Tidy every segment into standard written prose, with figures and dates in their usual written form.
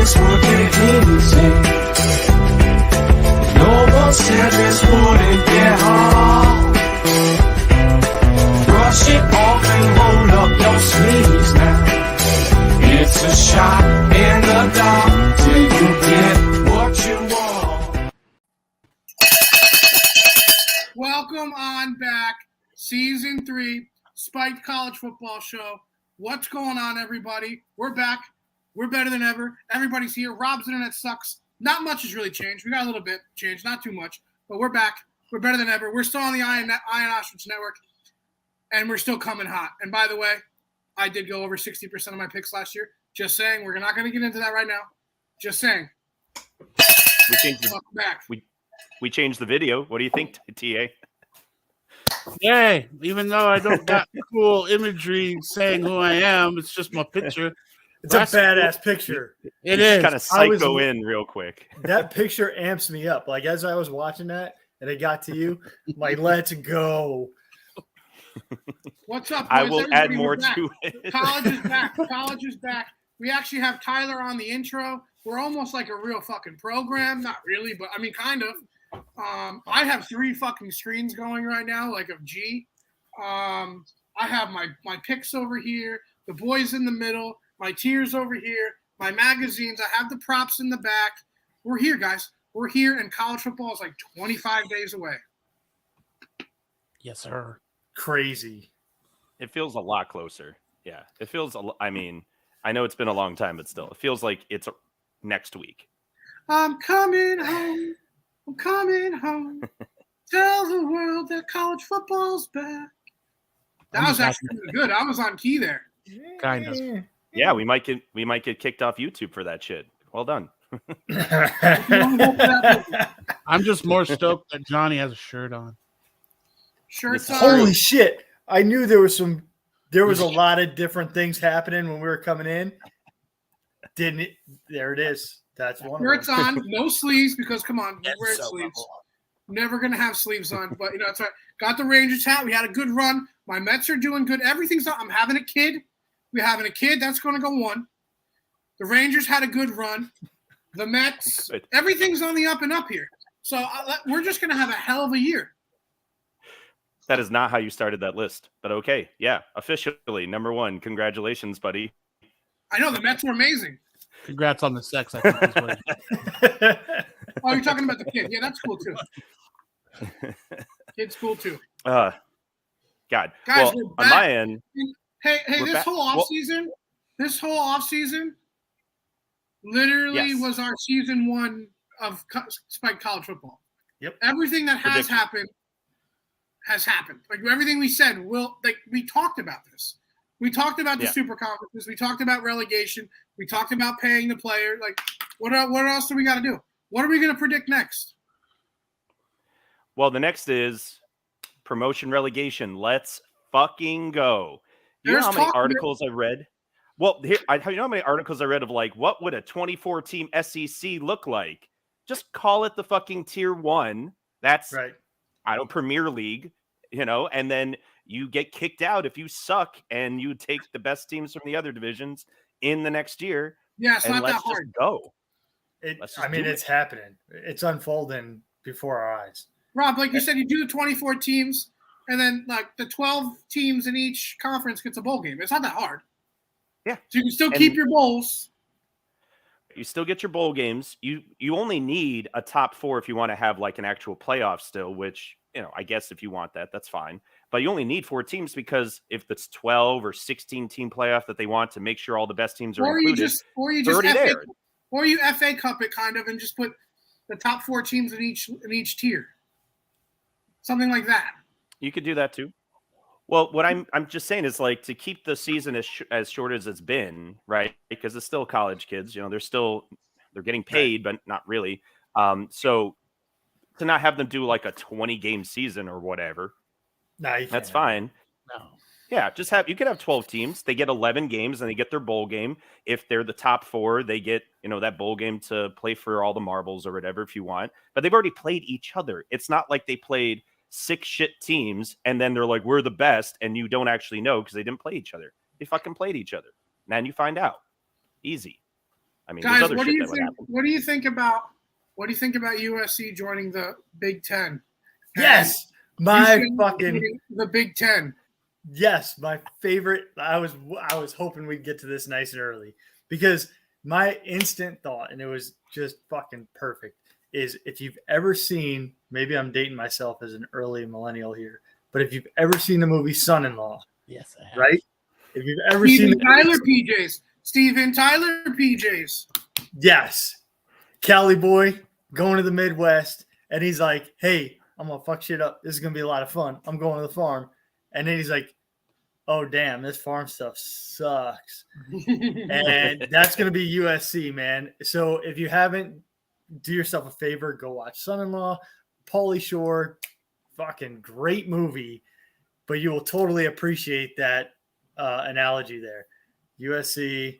this would get easy. No one said this wouldn't get hard. Brush it off and roll up your sleeves now. It's a shot in the dark till you get what you want. Welcome on back. Season 3, Spiked College Football Show. What's going on, everybody? We're back. We're better than ever. Everybody's here. Rob's internet sucks. Not much has really changed. We got a little bit changed, not too much, but we're back. We're better than ever. We're still on the Iron Ostrich Network, and we're still coming hot. And by the way, I did go over 60% of my picks last year. Just saying. We're not going to get into that right now. Just saying. We changed the video. What do you think, TA? Yay. Even though I don't got cool imagery saying who I am, it's just my picture. It's a badass picture. It is. Kind of psycho in real quick. That picture amps me up. Like, as I was watching that and it got to you, I'm like, let's go. What's up, boys? I will Everybody, add more to it. College is back. College is back. We actually have Tyler on the intro. We're almost like a real fucking program. Not really, but I mean, kind of. I have 3 fucking screens going right now, like of G. I have my picks over here, the boys in the middle, my tiers over here, my magazines. I have the props in the back. We're here, guys. We're here, and college football is like 25 days away. Yes, sir. Crazy. It feels a lot closer. Yeah, it feels. I mean, I know it's been a long time, but still, it feels like it's next week. I'm coming home. I'm coming home. Tell the world that college football's back. That was actually good. I was on key there. Kind of. Yeah, we might get kicked off YouTube for that shit. Well done. I'm just more stoked that Johnny has a shirt on. Shirts on. Holy shit. I knew there was a lot of different things happening when we were coming in. Didn't it? There it is. That's one. Shirts on, no sleeves, because come on, we wear sleeves. Never gonna have sleeves on, but that's right. Got the Rangers hat. We had a good run. My Mets are doing good. Everything's up. I'm having a kid. We're having a kid. That's gonna go 1. The Rangers had a good run. The Mets. Everything's on the up and up here. So we're just gonna have a hell of a year. That is not how you started that list, but okay. Yeah, officially number 1. Congratulations, buddy. I know the Mets were amazing. Congrats on the sex, I think. Is what it is. Oh, you're talking about the kid. Yeah, that's cool too. Kid's cool too. God. Guys, well, we're on back. my end. Hey, this whole offseason literally was our season 1 of Spike College Football. Yep. Everything that has happened. Like everything we said, we talked about this. We talked about the super conferences. We talked about relegation. We talked about paying the player. Like, what else do we got to do? What are we going to predict next? Well, the next is promotion relegation. Let's fucking go. You know how many articles I read? Well, you know how many articles I read of like, what would a 24-team SEC look like? Just call it the fucking tier 1. That's right. Premier League, and then you get kicked out if you suck and you take the best teams from the other divisions in the next year. Yeah, it's not that hard. Just go. It's happening. It's unfolding before our eyes. Rob, like you said, you do the 24 teams, and then like the 12 teams in each conference gets a bowl game. It's not that hard. Yeah. So you can still keep your bowls. You still get your bowl games. You only need a top 4 if you want to have like an actual playoff still, which, I guess if you want that, that's fine. But you only need 4 teams because if it's 12 or 16 team playoff that they want to make sure all the best teams are included, or you FA Cup it kind of and just put the top 4 teams in each tier. Something like that. You could do that too. Well, what I'm just saying is like to keep the season as short as it's been, right? Because it's still college kids, they're getting paid, but not really. So to not have them do like a 20-game season or whatever, that's fine. No. Yeah, you could have 12 teams. They get 11 games and they get their bowl game. If they're the top 4, they get, that bowl game to play for all the marbles or whatever if you want. But they've already played each other. It's not like they played 6 shit teams and then they're like, we're the best, and you don't actually know because they didn't play each other. They fucking played each other. And then you find out. Easy. I mean, Guys, there's other what do shit you that would think? happen. What do you think about USC joining the Big Ten? Yes, my fucking the Big Ten. yes, my favorite. I was hoping we'd get to this nice and early because my instant thought, and it was just fucking perfect, is if you've ever seen, maybe I'm dating myself as an early millennial here, but if you've ever seen the movie Son-in-Law, Yes, I have. right? If you've ever seen Steven Tyler PJs. Yes. Cali boy going to the Midwest, and he's like, hey, I'm going to fuck shit up. This is going to be a lot of fun. I'm going to the farm. And then he's like, oh, damn, this farm stuff sucks. And that's going to be USC, man. So if you haven't, do yourself a favor, go watch Son-in-Law, Pauly Shore, fucking great movie, but you will totally appreciate that analogy there. USC,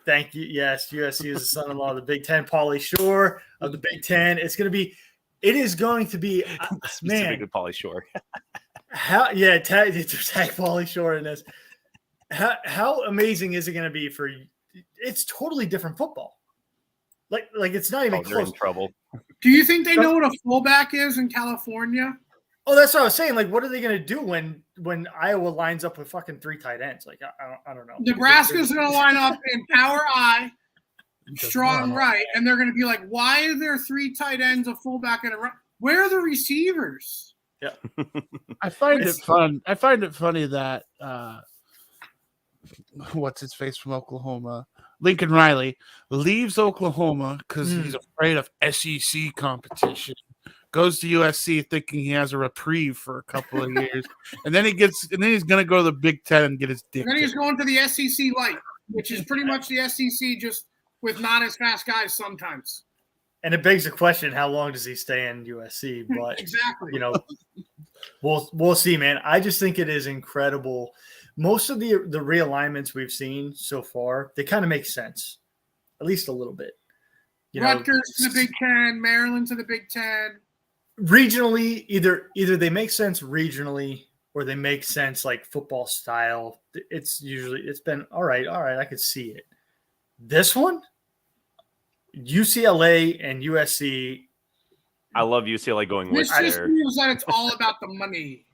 thank you. Yes, USC is the son-in-law of the Big Ten, Pauly Shore of the Big Ten. It is going to be, man. Pauly Shore. Tag Pauly Shore in this. How amazing is it going to be for you? It's totally different football. Like it's not even close. In trouble. Do you think they know what a fullback is in California? Oh, that's what I was saying. Like, what are they going to do when Iowa lines up with fucking 3 tight ends? Like, I don't know. Nebraska's going to line up in power I, strong right, and they're going to be like, why are there 3 tight ends, a fullback, and a run? Where are the receivers? Yeah, I find it fun. I find it funny that what's his face from Oklahoma, Lincoln Riley, leaves Oklahoma because he's afraid of SEC competition. Goes to USC thinking he has a reprieve for a couple of years, and then he's going to go to the Big Ten and get his dick. And then he's going to the SEC light, which is pretty much the SEC, just with not as fast guys sometimes. and it begs the question: how long does he stay in USC? But exactly, we'll see, man. I just think it is incredible. Most of the realignments we've seen so far, they kind of make sense, at least a little bit. Rutgers to the Big Ten, Maryland to the Big Ten. Regionally, either they make sense regionally or they make sense like football style. It's been all right. I could see it. This one, UCLA and USC. I love UCLA going with there. This just means that it's all about the money.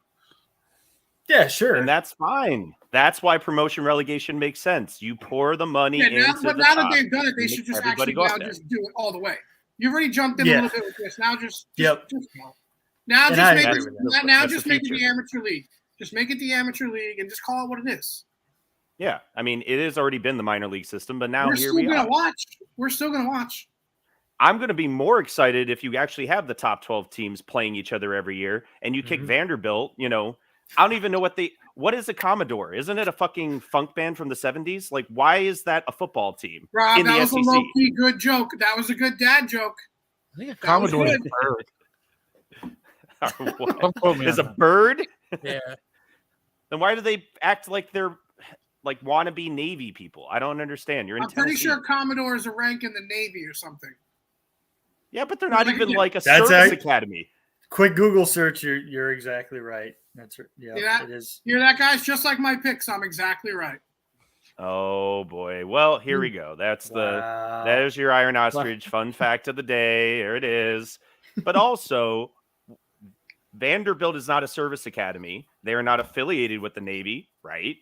Yeah, sure. And that's fine. That's why promotion relegation makes sense. You pour the money but now that they've done it, they should just actually now just do it all the way. You've already jumped in a little bit with this. Now just go. Now just make it the amateur league. Just make it the amateur league and just call it what it is. Yeah. I mean, it has already been the minor league system, but now We're still going to watch. I'm going to be more excited if you actually have the top 12 teams playing each other every year and you kick Vanderbilt, I don't even know what is a Commodore? Isn't it a fucking funk band from the 70s? Like, why is that a football team? Rob, in that the was SEC? A low-key good joke. That was a good dad joke. I think a Commodore is a bird. Is a bird? Yeah. Then why do they act like they're like wannabe Navy people? I don't understand. You're in I'm pretty Tennessee. sure Commodore is a rank in the Navy or something. Yeah, but they're not even like a service academy. Quick Google search. You're exactly right. That's it is. Hear that, guys? Just like my picks, I'm exactly right. Oh boy. Well, here we go. There's your Iron Ostrich fun fact of the day. There it is. But also, Vanderbilt is not a service academy. They are not affiliated with the Navy, right?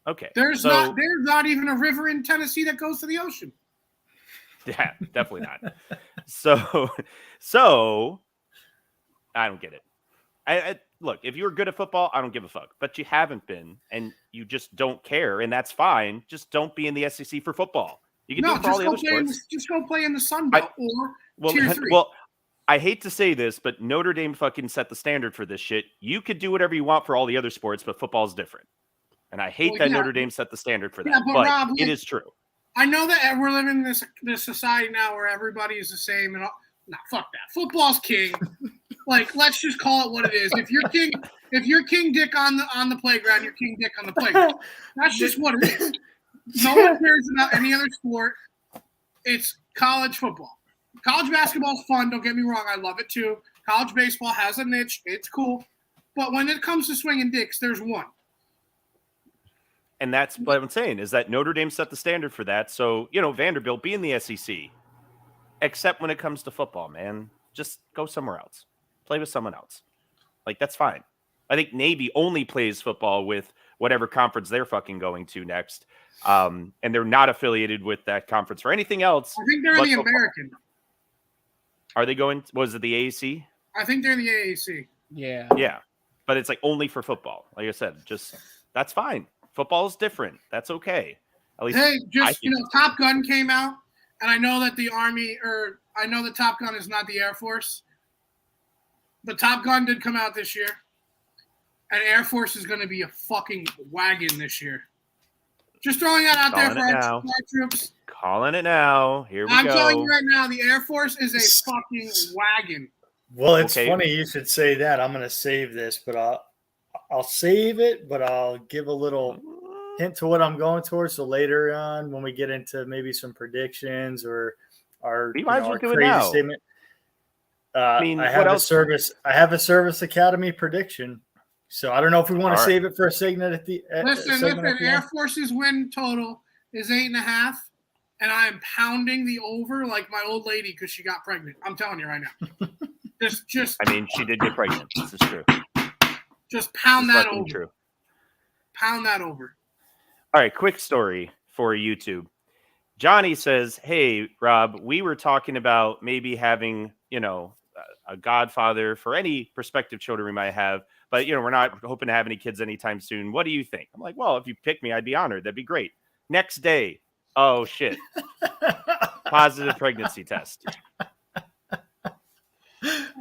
Okay. There's not even a river in Tennessee that goes to the ocean. Yeah, definitely not. So I don't get it. I look, if you're good at football, I don't give a fuck. But you haven't been, and you just don't care, and that's fine. Just don't be in the SEC for football. You can do it for all the other sports. Just go play in the Sun Belt or Tier 3. Well, I hate to say this, but Notre Dame fucking set the standard for this shit. You could do whatever you want for all the other sports, but football's different. And I hate that Notre Dame set the standard for that. Yeah, but Rob, it is true. I know that we're living in this society now where everybody is the same. And fuck that. Football's king. Like, let's just call it what it is. If you're King Dick on the playground, you're King Dick on the playground. That's just what it is. No one cares about any other sport. It's college football. College basketball is fun. Don't get me wrong. I love it too. College baseball has a niche. It's cool. But when it comes to swinging dicks, there's one. And that's what I'm saying is that Notre Dame set the standard for that. So, Vanderbilt be in the SEC, except when it comes to football, man. Just go somewhere else. Play with someone else. Like, that's fine. I think Navy only plays football with whatever conference they're fucking going to next. And they're not affiliated with that conference for anything else. I think they're in the football. American. Are they going? Was it the AAC? I think they're in the AAC. Yeah. Yeah. But it's like only for football. Like I said, just that's fine. Football is different. That's okay. At least hey, Top Gun came out, and I know that the Army, I know that Top Gun is not the Air Force, but Top Gun did come out this year, and Air Force is going to be a fucking wagon this year. Just throwing that out there for our troops. Calling it now. Here we go. I'm telling you right now, the Air Force is a fucking wagon. Well, it's funny you should say that. I'm going to save this, but I'll save it, but I'll give a little hint to what I'm going towards. So later on, when we get into maybe some predictions or our crazy statement, I have a service academy prediction. So I don't know if we want to save it for a segment at the listen. Air Force's win total is 8.5, and I'm pounding the over like my old lady because she got pregnant. I'm telling you right now. Just. I mean, she did get pregnant. This is true. Just pound that over. True. Pound that over. All right, quick story for YouTube. Johnny says, "Hey, Rob, we were talking about maybe having, a godfather for any prospective children we might have, but we're not hoping to have any kids anytime soon. What do you think?" I'm like, "Well, if you pick me, I'd be honored. That'd be great." Next day, oh shit, positive pregnancy test.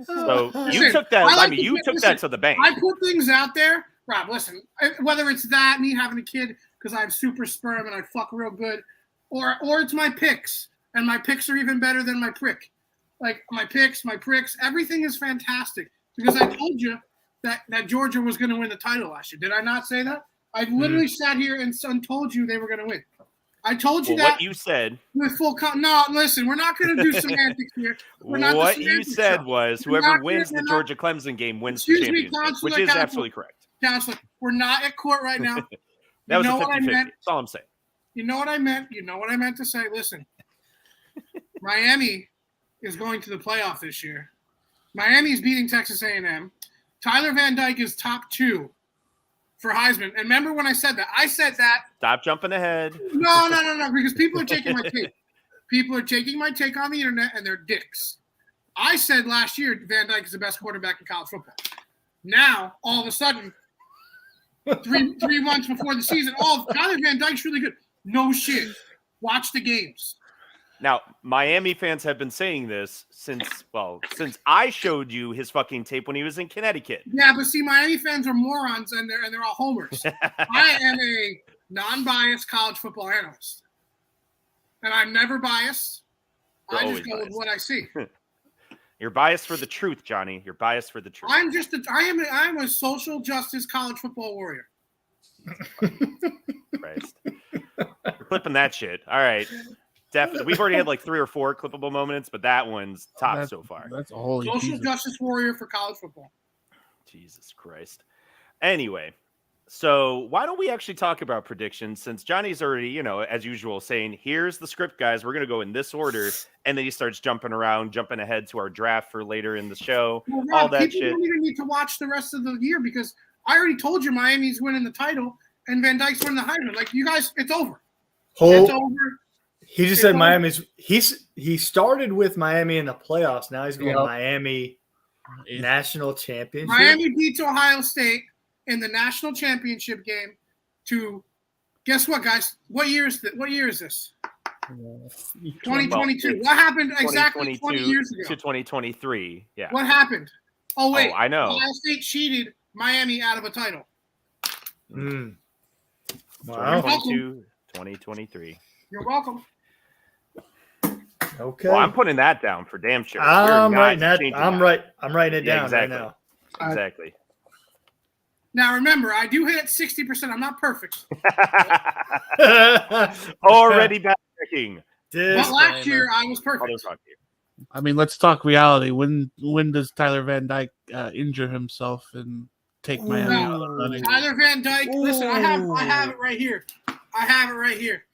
So you took that. You took that to the bank. I put things out there, Rob. Listen, whether it's that me having a kid because I have super sperm and I fuck real good, or it's my picks, and my picks are even better than my prick. Like my picks, my pricks, everything is fantastic because I told you that Georgia was going to win the title last year. Did I not say that? I literally sat here and told you they were going to win. I told you that. What you said. With full no, listen, we're not going to do semantics here. What you said was whoever wins the Georgia Clemson game wins the championship, which is absolutely correct. Counselor, we're not at court right now. That was a 50-50. That's all I'm saying. You know what I meant? You know what I meant to say? Listen, Miami is going to the playoff this year. Miami's beating Texas A&M. Tyler Van Dyke is top 2 for Heisman. And remember when I said that? I said that. Stop jumping ahead. No, because people are taking my take. People are taking my take on the internet, and they're dicks. I said last year Van Dyke is the best quarterback in college football. Now, all of a sudden, three months before the season, Tyler Van Dyke's really good. No shit. Watch the games. Now, Miami fans have been saying this since I showed you his fucking tape when he was in Connecticut. Yeah, but see, Miami fans are morons and they're all homers. I am a non-biased college football analyst, and I'm never biased. I just go with what I see. You're biased for the truth, Johnny. You're biased for the truth. I'm a social justice college football warrior. Christ. You're clipping that shit. All right. Definitely. We've already had like 3 or 4 clippable moments, but that one's top so far. That's a whole social justice warrior for college football. Jesus Christ. Anyway, so why don't we actually talk about predictions, since Johnny's already, as usual, saying, here's the script, guys. We're going to go in this order. And then he starts jumping ahead to our draft for later in the show. Well, Rob, all that people shit. don't even need to watch the rest of the year because I already told you Miami's winning the title and Van Dyke's winning the Heisman. Like, you guys, it's over. It's over. He just said Miami's. He started with Miami in the playoffs. Now he's going Miami national championship. Miami beats Ohio State in the national championship game. To guess what, guys? What year is this? 2022. What happened exactly 20 years ago? To 2023. Yeah. What happened? Oh wait, I know. Ohio State cheated Miami out of a title. Wow. 2023. You're welcome. Okay. Well, I'm putting that down for damn sure. I'm writing it down exactly. right now. Exactly. Now remember, I do hit at 60%. I'm not perfect. Already backtracking. But last year I was perfect. I mean, let's talk reality. When does Tyler Van Dyke injure himself and take Miami out of running. Tyler Van Dyke. Listen, I have it right here. I have it right here.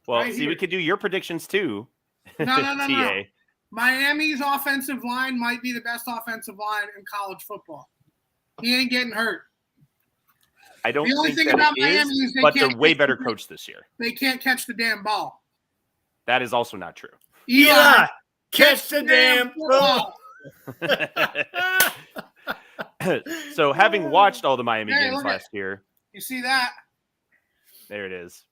Well, right see, here. we could do your predictions too. No. TA. Miami's offensive line might be the best offensive line in college football. He ain't getting hurt. I don't The only think thing that about it is, Miami is they but can't they're way catch better the- coached this year. They can't catch the damn ball. That is also not true. Eli, catch the damn ball. So having watched all the Miami Hey, games look at- last year, You see that? there it is.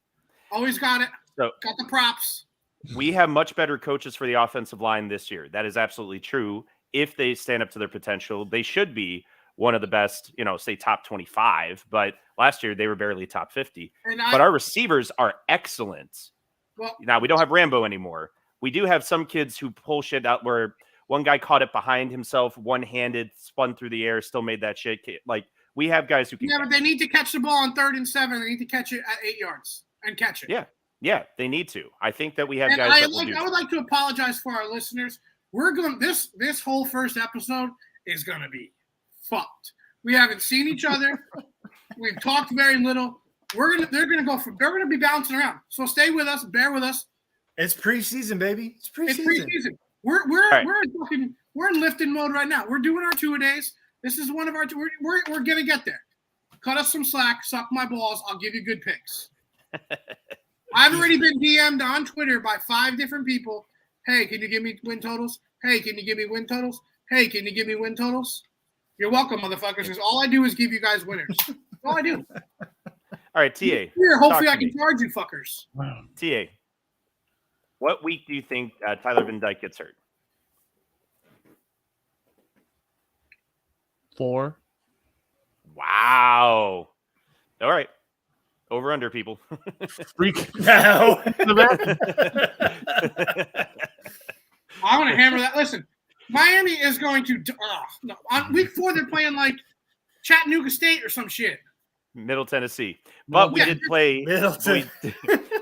Always got it. So Got the props. we have much better coaches for the offensive line this year. That is absolutely true. If they stand up to their potential, they should be one of the best, say top 25. But last year they were barely top 50. But our receivers are excellent. Well, Now, we don't have Rambo anymore. We do have some kids who pull shit out where one guy caught it behind himself, one-handed, spun through the air, still made that shit. Like, we have guys who can yeah, but they need to catch the ball on 3rd and 7. They need to catch it at 8 yards and catch it. Yeah, they need to. I think that we have And guys I that will do would like to apologize for our listeners. We're going this whole first episode is going to be fucked. We haven't seen each other. We've talked very little. They're going to be bouncing around. So stay with us, bear with us. It's preseason, baby. It's It's preseason. preseason. We're right. we're in lifting mode right now. We're doing our 2-a-days. This is one of our we're going to get there. Cut us some slack, suck my balls. I'll give you good picks. I've already been DM'd on Twitter by 5 different people. Hey, can you give me win totals? Hey, can you give me win totals? Hey, can you give me win totals? You're welcome, motherfuckers. Because all I do is give you guys winners. That's all I do. All right, TA. Here, hopefully talk I to can charge you fuckers. TA, what week do you think Tyler Van Dyke gets hurt? 4. Wow. All right. Over under, people. Freak. No. I want to hammer that. Listen, Miami is going to no. On week 4, they're playing like Chattanooga State or some shit. Middle Tennessee. But we did play. Middleton.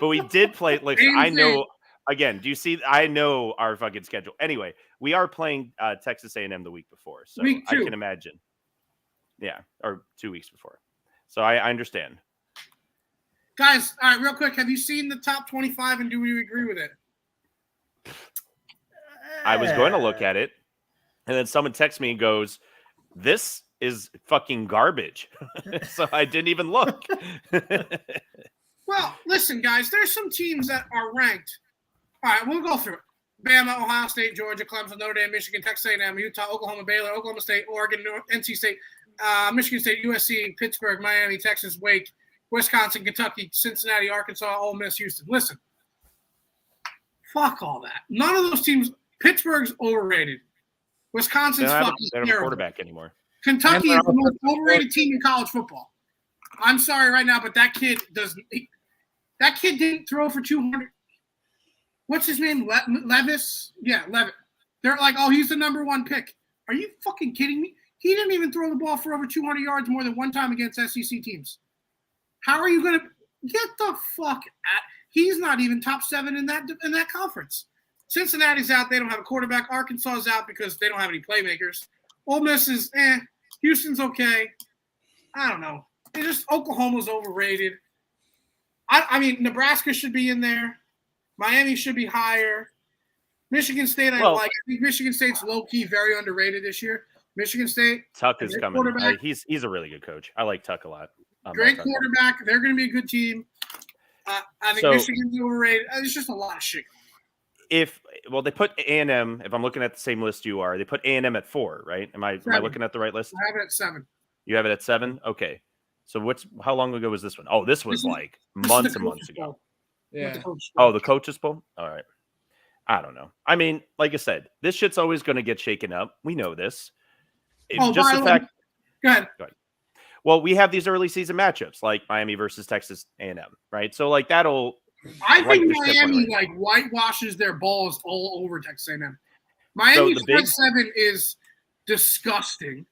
But we did play. Listen, Same I thing. know. Again, do you see? I know our fucking schedule. Anyway, we are playing Texas A&M the week before, so Week I 2. can imagine. Yeah, or 2 weeks before. So I understand. Guys, all right, real quick. Have you seen the top 25 and do you agree with it? I was going to look at it, and then someone texts me and goes, "This is fucking garbage." So I didn't even look. Well, listen, guys, there's some teams that are ranked. All right, we'll go through it. Bama, Ohio State, Georgia, Clemson, Notre Dame, Michigan, Texas A&M, Utah, Oklahoma, Baylor, Oklahoma State, Oregon, NC State, Michigan State, USC, Pittsburgh, Miami, Texas, Wake, Wisconsin, Kentucky, Cincinnati, Arkansas, Ole Miss, Houston. Listen, fuck all that. None of those teams. Pittsburgh's overrated. Wisconsin's They don't fucking have a terrible. quarterback anymore. Kentucky is the most overrated team in college football. I'm sorry right now, but that kid doesn't. That kid didn't throw for 200. What's his name? Levis? Yeah, Levitt. They're like, oh, he's the number 1 pick. Are you fucking kidding me? He didn't even throw the ball for over 200 yards more than one time against SEC teams. How are you going to get the fuck at? He's not even top 7 in that conference. Cincinnati's out. They don't have a quarterback. Arkansas's out because they don't have any playmakers. Ole Miss is Houston's okay. I don't know. It's just Oklahoma's overrated. I mean, Nebraska should be in there. Miami should be higher. Michigan State, I think Michigan State's low-key very underrated this year. Michigan State. Tuck is coming. Quarterback. He's a really good coach. I like Tuck a lot. Great quarterback. They're going to be a good team. I think Michigan's overrated. It's just a lot of shit. They put A&M. If I'm looking at the same list you are, they put A&M at 4, right? Am I looking at the right list? I have it at 7. You have it at 7. Okay. So how long ago was this one? Oh, this was like months and months ago. Yeah. Oh, the coaches poll. All right. I don't know. I mean, like I said, this shit's always going to get shaken up. We know this. Go ahead. Well, we have these early season matchups like Miami versus Texas A&M, right? So like that'll. I think Miami whitewashes their balls all over Texas A&M. Miami's front 7 is disgusting.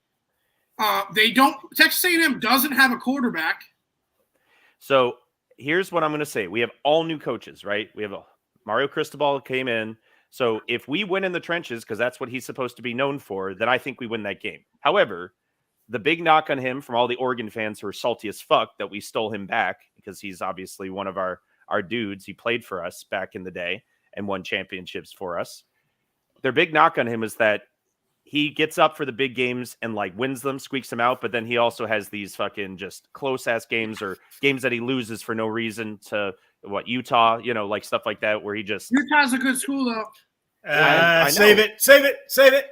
Texas A&M doesn't have a quarterback. So here's what I'm going to say. We have all new coaches, right? We have Mario Cristobal came in. So if we win in the trenches, because that's what he's supposed to be known for, then I think we win that game. However, the big knock on him from all the Oregon fans who are salty as fuck that we stole him back, because he's obviously one of our dudes. He played for us back in the day and won championships for us. Their big knock on him is that he gets up for the big games and like wins them, squeaks them out. But then he also has these fucking just close ass games or games that he loses for no reason to Utah, like stuff like that, where he just Utah's a good school though. I Save it.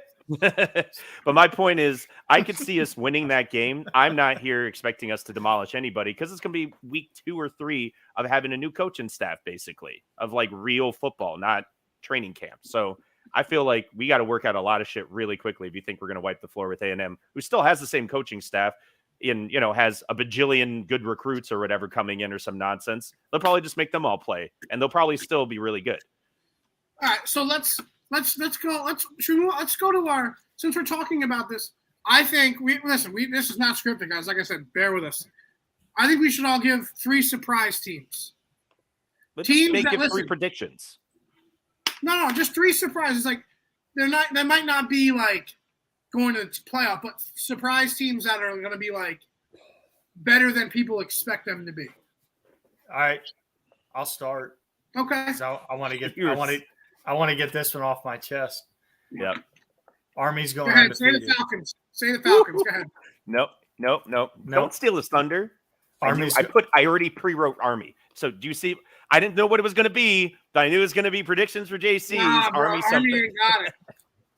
But my point is, I could see us winning that game. I'm not here expecting us to demolish anybody, because it's going to be week 2 or 3 of having a new coaching staff, basically, of like real football, not training camp. So I feel like we got to work out a lot of shit really quickly if you think we're going to wipe the floor with A&M, who still has the same coaching staff and, has a bajillion good recruits or whatever coming in or some nonsense. They'll probably just make them all play, and they'll probably still be really good. All right, so let's go. Let's go to our, since we're talking about this. I think this is not scripted, guys. Like I said, bear with us. I think we should all give 3 surprise teams. Let's Teams make that it 3 listen. predictions. No, just 3 surprises. Like they might not be like going to the playoff, but surprise teams that are going to be like better than people expect them to be. All right, I'll start. Okay. So I want to get this one off my chest. Yep. Army's Go going ahead. Say undefeated. the Falcons. Say the Falcons. Go ahead. Nope. Don't steal his thunder. Army's I already pre-wrote Army. So do you see? I didn't know what it was going to be, but I knew it was going to be predictions for JC's Army something. Army ain't got it.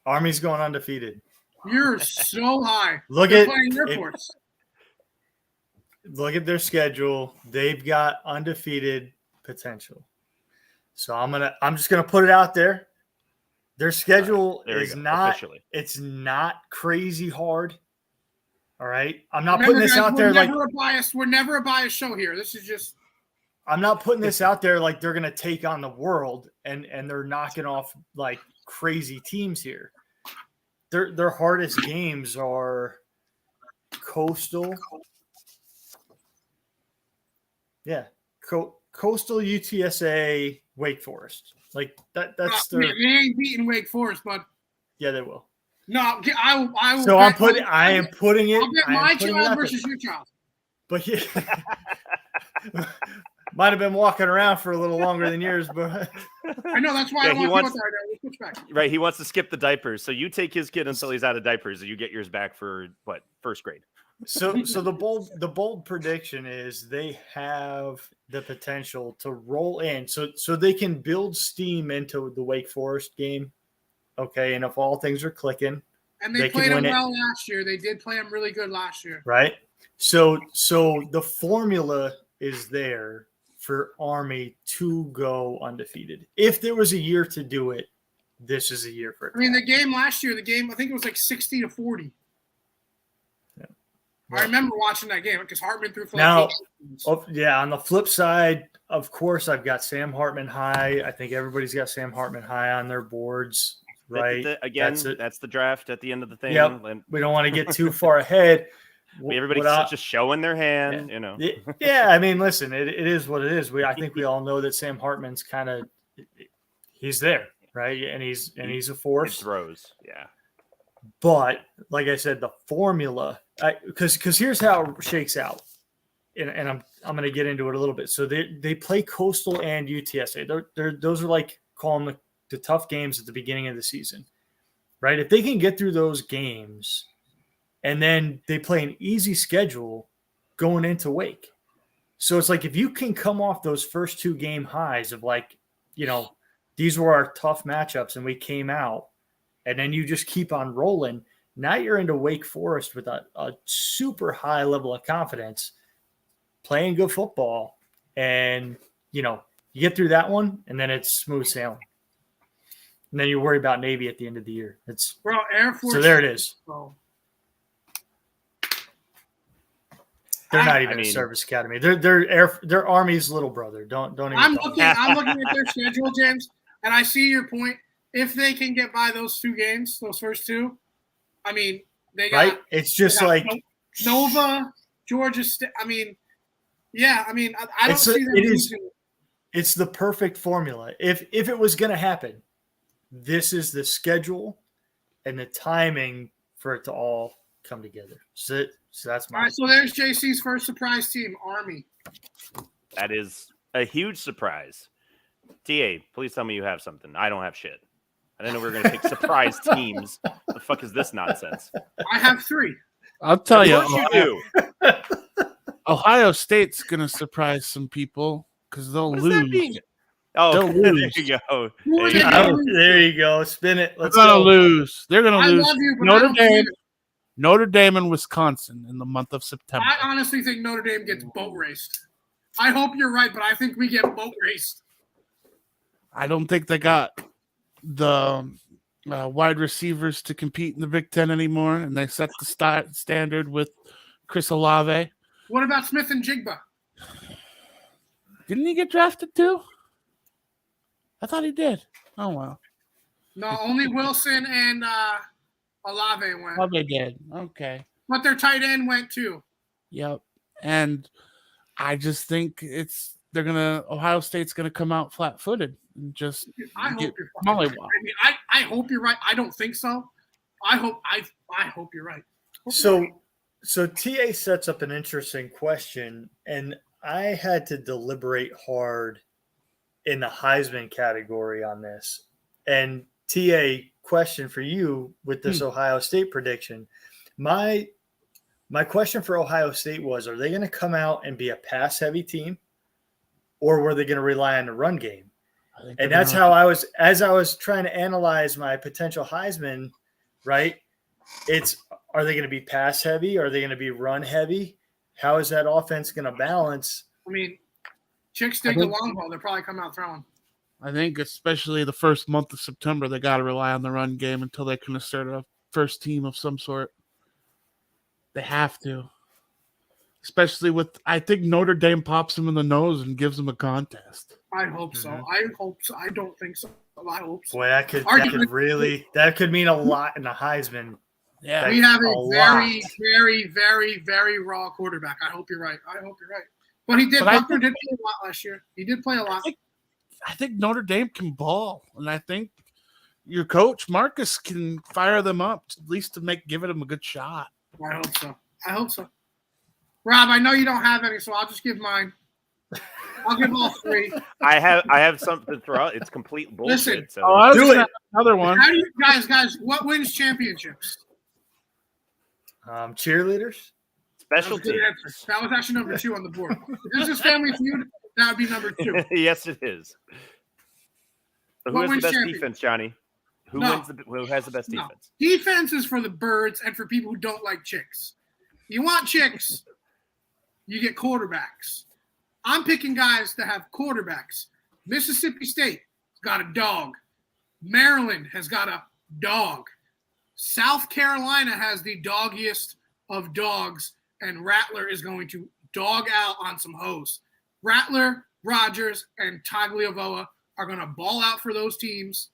Army's going undefeated. You're so high. Look They're at playing it. airports. Look at their schedule. They've got undefeated potential. So I'm just gonna put it out there. Their schedule is not officially. It's not crazy hard. All right. I'm not Remember, putting this guys, out there like we're never a biased show here. This is just I'm not putting this out there like they're gonna take on the world and they're knocking off like crazy teams here. Their hardest games are Coastal. Yeah. Coastal, UTSA, Wake Forest. Like that's they ain't beating Wake Forest, but yeah, they will. no, I will. So I am putting it. I'll bet my child versus your child. But yeah, might have been walking around for a little longer than yours, but I know that's why I want to go there. We'll switch back. Right, he wants to skip the diapers. So you take his kid until he's out of diapers, and you get yours back for first grade. So the bold prediction is they have the potential to roll in, so they can build steam into the Wake Forest game. Okay, and if all things are clicking, and they played them well last year. They did play them really good last year, right? So the formula is there for Army to go undefeated. If there was a year to do it, this is a year for it. I mean, the game last year, I think it was like 60-40. Yeah. I remember watching that game because Hartman threw for now. On the flip side, of course, I've got Sam Hartman high. I think everybody's got Sam Hartman high on their boards, right? That's the draft at the end of the thing. Yep. We don't want to get too far ahead. Everybody's just showing their hand, Yeah, I mean, listen, it is what it is. I think we all know that Sam Hartman's kind of he's there, right? And he's a force. He throws, yeah. But like I said, the formula, because here's how it shakes out, and I'm going to get into it a little bit. So they play Coastal and UTSA. Those are like call them the tough games at the beginning of the season, right? If they can get through those games. And then they play an easy schedule going into Wake. So it's like if you can come off those first 2 game highs of like, these were our tough matchups and we came out, and then you just keep on rolling. Now you're into Wake Forest with a super high level of confidence, playing good football. And, you get through that one, and then it's smooth sailing. And then you worry about Navy at the end of the year. Air Force. So there it is. Oh. They're not even a service academy. They're Army's little brother. Don't even. I'm looking at their schedule, James, and I see your point. If they can get by those 2 games, those first 2, I mean, they got right. It's just like Nova, Georgia State. I mean, yeah. I mean, I don't see them losing. It's the perfect formula. If it was going to happen, this is the schedule and the timing for it to all come together. So that's All my. right, so there's JC's first surprise team, Army. That is a huge surprise. TA, please tell me you have something. I don't have shit. I didn't know we were going to pick surprise teams. The fuck is this nonsense? I have 3. I'll tell you, Of course you do. Ohio State's gonna surprise some people because they'll What does that lose. mean? Oh, They'll there lose. you go. Who are There they you gonna go. lose? There you go. Spin it. They're Let's gonna go. lose. They're gonna I lose. love you, but I Notre don't believe Dame, it. Notre Dame, and Wisconsin in the month of September. I honestly think Notre Dame gets boat raced. I hope you're right, but I think we get boat raced. I don't think they got the wide receivers to compete in the Big Ten anymore, and they set the standard with Chris Olave. What about Smith and Jigba? Didn't he get drafted too? I thought he did. Oh well. No, only Wilson and Olave went. Olave did. Okay. But their tight end went too. Yep. And I just think Ohio State's gonna come out flat-footed and just I hope get you're fucking right. mollywopped. I mean, I hope you're right. I don't think so. I hope you're right. So TA sets up an interesting question, and I had to deliberate hard in the Heisman category on this. And TA, question for you with this Ohio State prediction. My question for Ohio State was, are they going to come out and be a pass-heavy team, or were they going to rely on the run game? And that's how as I was trying to analyze my potential Heisman, right? Are they going to be pass heavy? Are they going to be run heavy? How is that offense going to balance? I mean, chicks dig the long ball. They'll probably come out throwing. I think especially the first month of September, they got to rely on the run game until they can assert a first team of some sort. They have to. Especially I think Notre Dame pops them in the nose and gives them a contest. I hope so. I hope so. I don't think so. I hope so. Boy, that could mean a lot in the Heisman. Yeah, we have a very, very, very, very raw quarterback. I hope you're right. But he did. Buckner did play a lot last year. He did play a lot. I think Notre Dame can ball, and I think your coach Marcus can fire them up at least to give them a good shot. I hope so. Rob, I know you don't have any, so I'll just give mine. I'll give all 3. I have something to throw out. It's complete bullshit. Listen, So. Do it. Another one. How do you guys? What wins championships? Cheerleaders. Special That was, teams. that was actually number 2 on the board. If this is Family Feud, that would be number 2. Yes, it is. So who What has the wins best champion? defense, Johnny? Who has the best No. defense? Defense is for the birds and for people who don't like chicks. You want chicks, you get quarterbacks. I'm picking guys that have quarterbacks. Mississippi State has got a dog. Maryland has got a dog. South Carolina has the doggiest of dogs, and Rattler is going to dog out on some hoes. Rattler, Rogers, and Tagliavoa are going to ball out for those teams,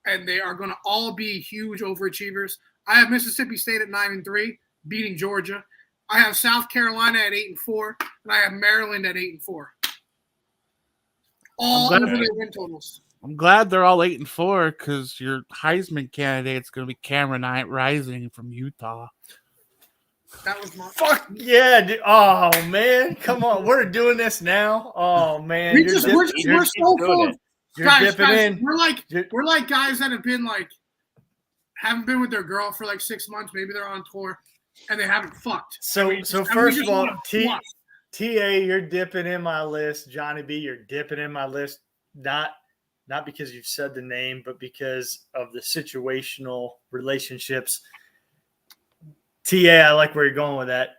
and they are going to all be huge overachievers. I have Mississippi State at 9-3, beating Georgia. I have South Carolina at 8-4, and I have Maryland at 8-4. All over their win totals. I'm glad they're all 8-4 because your Heisman candidate is going to be Cameron Rising from Utah. That was my Fuck yeah! Dude. Oh man, come on, we're doing this now. Oh man, we're so full of guys. in. We're like guys that have been haven't been with their girl for 6 months. Maybe they're on tour and they haven't fucked. So first of all, TA, you're dipping in my list. Johnny B, you're dipping in my list. Not because you've said the name, but because of the situational relationships. TA, I like where you're going with that.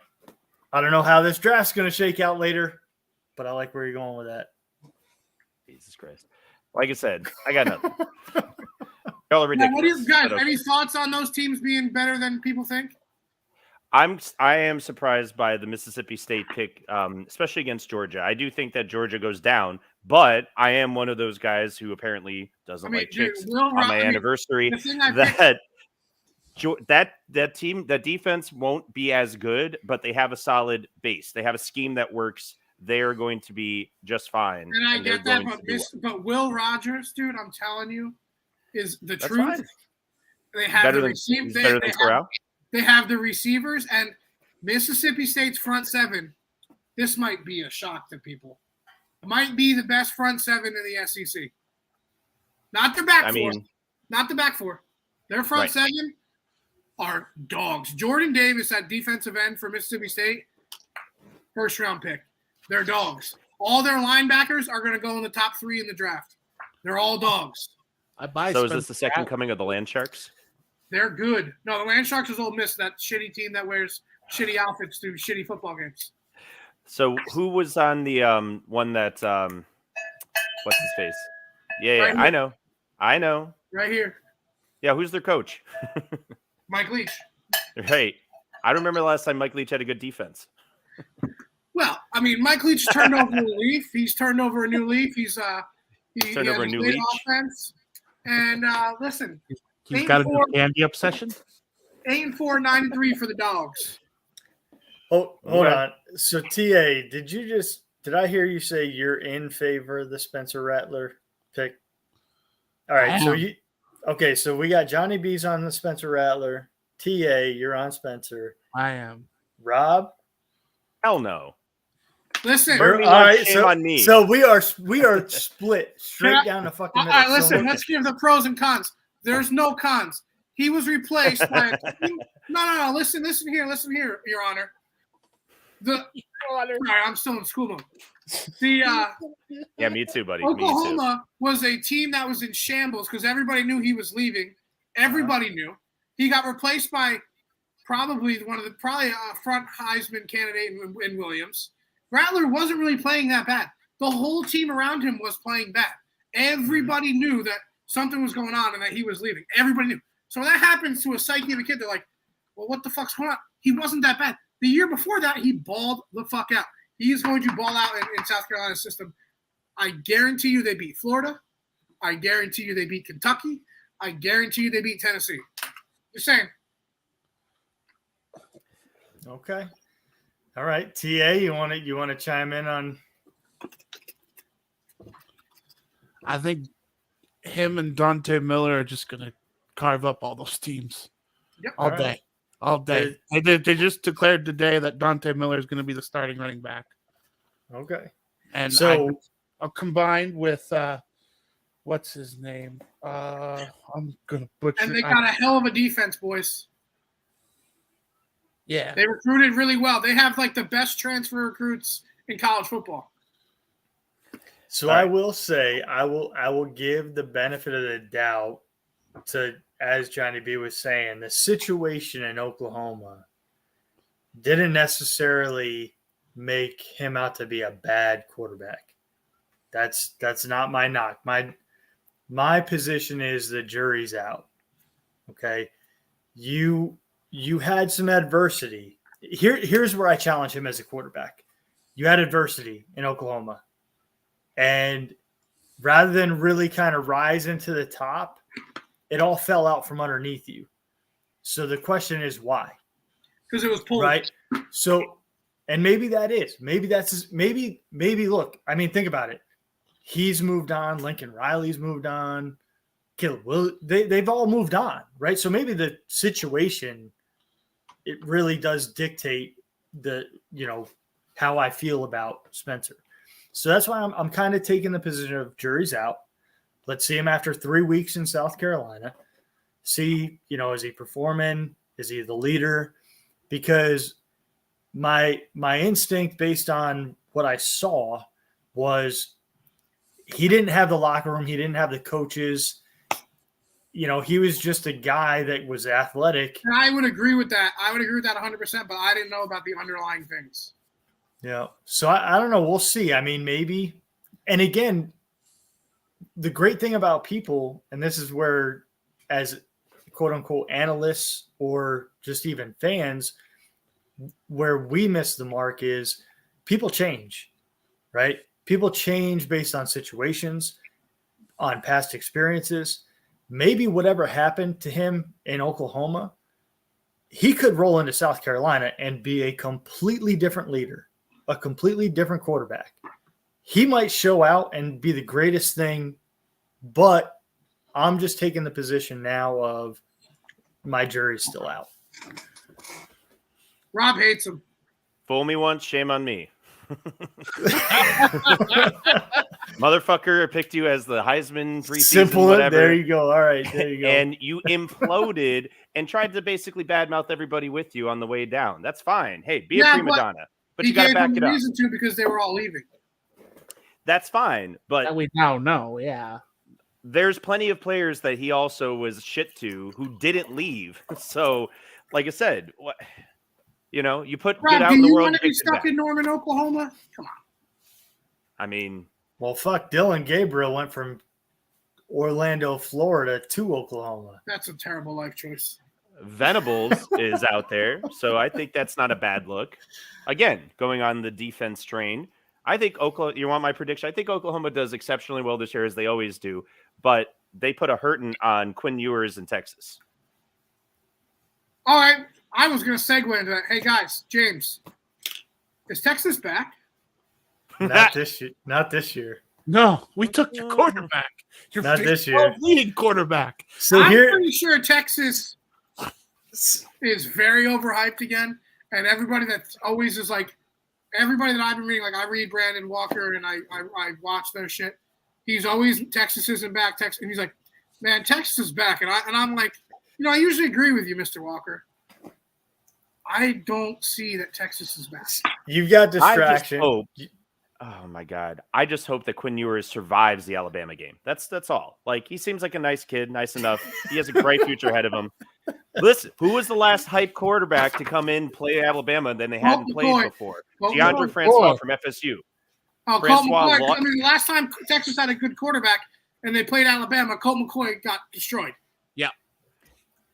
I don't know how this draft's going to shake out later, but I like where you're going with that. Jesus Christ. Like I said, I got nothing. Y'all are ridiculous. What do you guys? Any thoughts on those teams being better than people think? I am surprised by the Mississippi State pick, especially against Georgia. I do think that Georgia goes down, but I am one of those guys who apparently doesn't like chicks on my anniversary. That defense won't be as good, but they have a solid base. They have a scheme that works. They're going to be just fine. And I get that, but Will Rogers, dude, I'm telling you, is the truth. Fine. They have better the than receiver. better than Corral. They have the receivers, and Mississippi State's front seven. This might be a shock to people. It might be the best front seven in the SEC. Not their back four. Not the back four. Their front seven are dogs. Jordan Davis at defensive end for Mississippi State, first-round pick. They're dogs. All their linebackers are going to go in the top 3 in the draft. They're all dogs. So is this the second coming of the Land Sharks? They're good. No, the Land Sharks is Ole Miss, that shitty team that wears shitty outfits to shitty football games. So who was on the one that what's his face? Yeah, right, I know. Right here. Yeah, who's their coach? Mike Leach. Right. I don't remember the last time Mike Leach had a good defense. Well, I mean, Mike Leach turned over a leaf. He's turned over a new leaf. He turned over a new leaf. Offense. And listen, he's got a new candy obsession. 8-4, 9-3 for the Dogs. Oh, hold on. So TA, did I hear you say you're in favor of the Spencer Rattler pick? All right. So we got Johnny B's on the Spencer Rattler. TA, you're on Spencer. I am. Rob? Hell no. Listen. All right. So we are split straight down the fucking middle. All right, listen. Let's give the pros and cons. There's no cons. He was replaced by No. Listen here, Your Honor. All right, I'm still in school mode. Yeah, me too, buddy. Oklahoma was a team that was in shambles because everybody knew he was leaving. Everybody knew. He got replaced by probably a front Heisman candidate in Williams. Rattler wasn't really playing that bad. The whole team around him was playing bad. Everybody knew that something was going on and that he was leaving. Everybody knew. So when that happens to a psyche of a kid, they're like, well, what the fuck's going on? He wasn't that bad. The year before that, he balled the fuck out. He is going to ball out in South Carolina's system. I guarantee you they beat Florida. I guarantee you they beat Kentucky. I guarantee you they beat Tennessee. Just saying. Okay. All right. TA, you want to chime in on? I think him and Dante Miller are just going to carve up all those teams. Yep. All day. They just declared today that Dante Miller is going to be the starting running back. Okay. And so I'll combine with what's his name? I'm going to butcher. And they got a hell of a defense, boys. Yeah. They recruited really well. They have like the best transfer recruits in college football. So I will say I will give the benefit of the doubt to, as Johnny B was saying, the situation in Oklahoma didn't necessarily make him out to be a bad quarterback. That's not my knock. My position is the jury's out. Okay. You had some adversity. Here's where I challenge him as a quarterback. You had adversity in Oklahoma. And rather than really kind of rise into the top, it all fell out from underneath you. So the question is why? Because it was pulled. Right. So, and maybe that is. Maybe that's maybe look, I mean, think about it. He's moved on. Lincoln Riley's moved on. They've all moved on, right? So maybe the situation, it really does dictate how I feel about Spencer. So that's why I'm kind of taking the position of jury's out. Let's see him after 3 weeks in South Carolina. See, is he performing? Is he the leader? Because my instinct based on what I saw was he didn't have the locker room. He didn't have the coaches. He was just a guy that was athletic. And I would agree with that. 100%, but I didn't know about the underlying things. Yeah. So I don't know. We'll see. I mean, maybe. And again, the great thing about people, and this is where as quote unquote analysts or just even fans, where we miss the mark is people change, right? People change based on situations, on past experiences. Maybe whatever happened to him in Oklahoma, he could roll into South Carolina and be a completely different leader, a completely different quarterback. He might show out and be the greatest thing, but I'm just taking the position now of my jury's still out. Rob hates him. Fool me once, shame on me. Motherfucker picked you as the Heisman preseason, Simple. whatever. There you go. All right, there you go. And you imploded and tried to basically badmouth everybody with you on the way down. That's fine. Hey, be a prima donna. But you got to back it up. Reason to because they were all leaving. That's fine. But that we now know, yeah. There's plenty of players that he also was shit to who didn't leave. So, like I said, what you put Rob, get out in the world. Do you want to be stuck in Norman, Oklahoma? Come on. I mean, well, fuck. Dylan Gabriel went from Orlando, Florida to Oklahoma. That's a terrible life choice. Venables is out there, so I think that's not a bad look. Again, going on the defense train, I think Oklahoma. You want my prediction? I think Oklahoma does exceptionally well this year, as they always do. But they put a hurting on Quinn Ewers in Texas. All right, I was going to segue into that. Hey guys, James, is Texas back? Not this year. Not this year. No, we took your quarterback. Your not this year. Leading quarterback. So I'm pretty sure Texas is very overhyped again, and everybody that always is like, everybody that I've been reading, like I read Brandon Walker and I watch their shit. He's always Texas isn't back. Texas, and he's like, man, Texas is back, and I'm like, I usually agree with you, Mr. Walker. I don't see that Texas is back. You've got distraction. Oh my God! I just hope that Quinn Ewers survives the Alabama game. That's all. Like, he seems like a nice kid, nice enough. He has a great future ahead of him. Listen, who was the last hype quarterback to come in, play Alabama, and then they hadn't played before? DeAndre Francois from FSU. Oh, Colt McCoy. I mean, the last time Texas had a good quarterback and they played Alabama, Colt McCoy got destroyed. Yeah.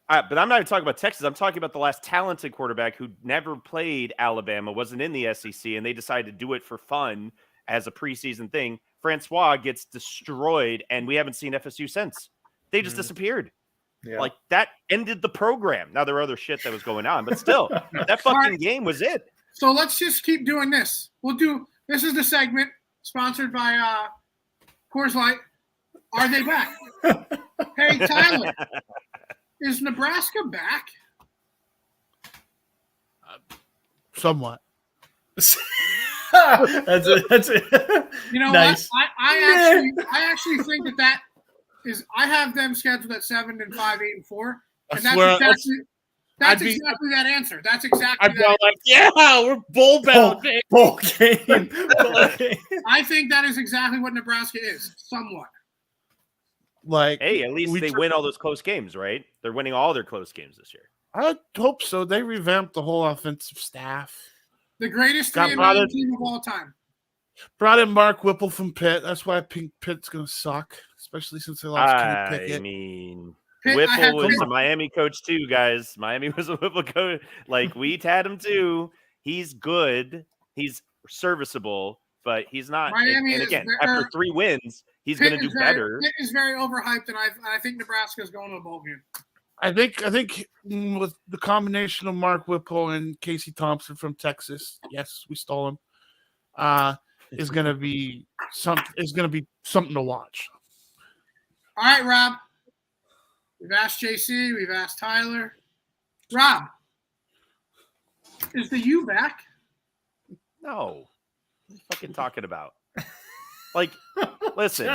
But I'm not even talking about Texas. I'm talking about the last talented quarterback who never played Alabama, wasn't in the SEC, and they decided to do it for fun as a preseason thing. Francois gets destroyed, and we haven't seen FSU since. They just disappeared. Yeah. Like, that ended the program. Now, there were other shit that was going on, but still, that fucking game was it. So let's just keep doing this. This is the segment sponsored by Coors Light. Are they back? Hey, Tyler. Is Nebraska back? Somewhat. that's it. You know nice. what? I actually think that is. I have them scheduled at 7-5, 8-4, and that's exactly that answer. That's exactly. I'm that like, yeah, we're bowl bound. Bowl game. I think that is exactly what Nebraska is. Somewhat. Like, hey, at least they win all those close games, right? They're winning all their close games this year. I hope so. They revamped the whole offensive staff. The greatest team of all time. Brought in Mark Whipple from Pitt. That's why I think Pitt's going to suck, especially since they lost Kenny Pickett. I mean, Whipple was a Miami coach too, guys. Miami was a Whipple coach. Like, we had him too. He's good. He's serviceable, but he's not. Miami and again, after 3 wins, he's going to do better. Pitt is very overhyped, and I think Nebraska is going to a bowl game. I think with the combination of Mark Whipple and Casey Thompson from Texas, yes, we stole him. Is going to be something to watch. All right, Rob. We've asked JC. We've asked Tyler. Rob, is the U back? No. What are you fucking talking about? Like, listen.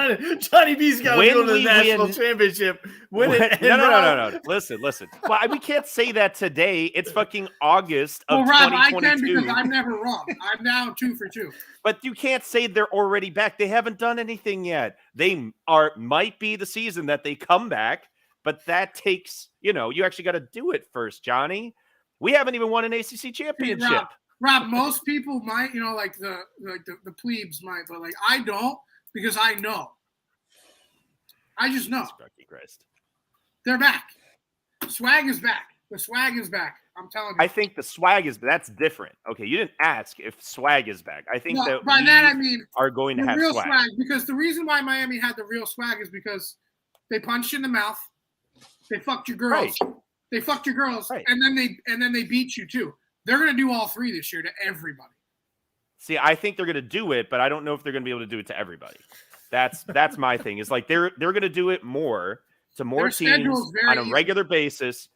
Johnny B's got to go to the national championship. No. Listen. Well, we can't say that today. It's fucking August of 2022. Rob, I can because I'm never wrong. I'm now 2 for 2. But you can't say they're already back. They haven't done anything yet. They might be the season that they come back, but that takes, you actually got to do it first, Johnny. We haven't even won an ACC championship. Rob, most people might, like the plebes might, but like I don't because I know. I just know. Christ. They're back. Swag is back. The swag is back. I'm telling you. I think the swag that's different. Okay, you didn't ask if swag is back. I think that by that I mean are going to have real swag. Because the reason why Miami had the real swag is because they punched you in the mouth, they fucked your girls, right. and then they beat you too. They're going to do all 3 this year to everybody. See, I think they're going to do it, but I don't know if they're going to be able to do it to everybody. That's my thing. It's like they're going to do it more to more teams on a regular basis,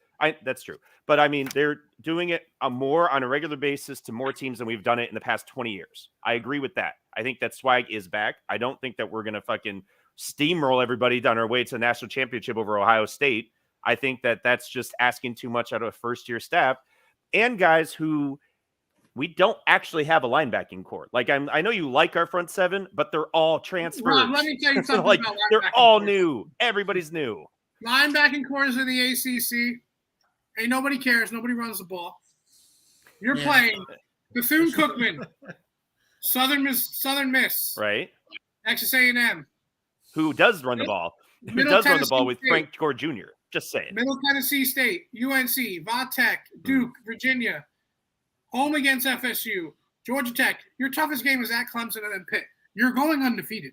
That's true. But I mean, they're doing it more on a regular basis to more teams than we've done it in the past 20 years. I agree with that. I think that swag is back. I don't think that we're going to fucking steamroll everybody down our way to the national championship over Ohio State. I think that that's just asking too much out of a first-year staff and guys who we don't actually have a linebacking core. Like, I know you like our front seven, but they're all transfers. Rob, let me tell you something like, about they're linebacking all cores. new. Everybody's new. Linebacking cores in the ACC. Ain't nobody cares. Nobody runs the ball. You're playing Bethune-Cookman, Southern Miss, Right? Texas A&M. Who does run the ball? Who Middle does run the Tennessee ball with State. Frank Gore Jr.? Just say it. Middle Tennessee State, UNC, Vatech, Duke, Virginia, home against FSU, Georgia Tech. Your toughest game is at Clemson and then Pitt. You're going undefeated.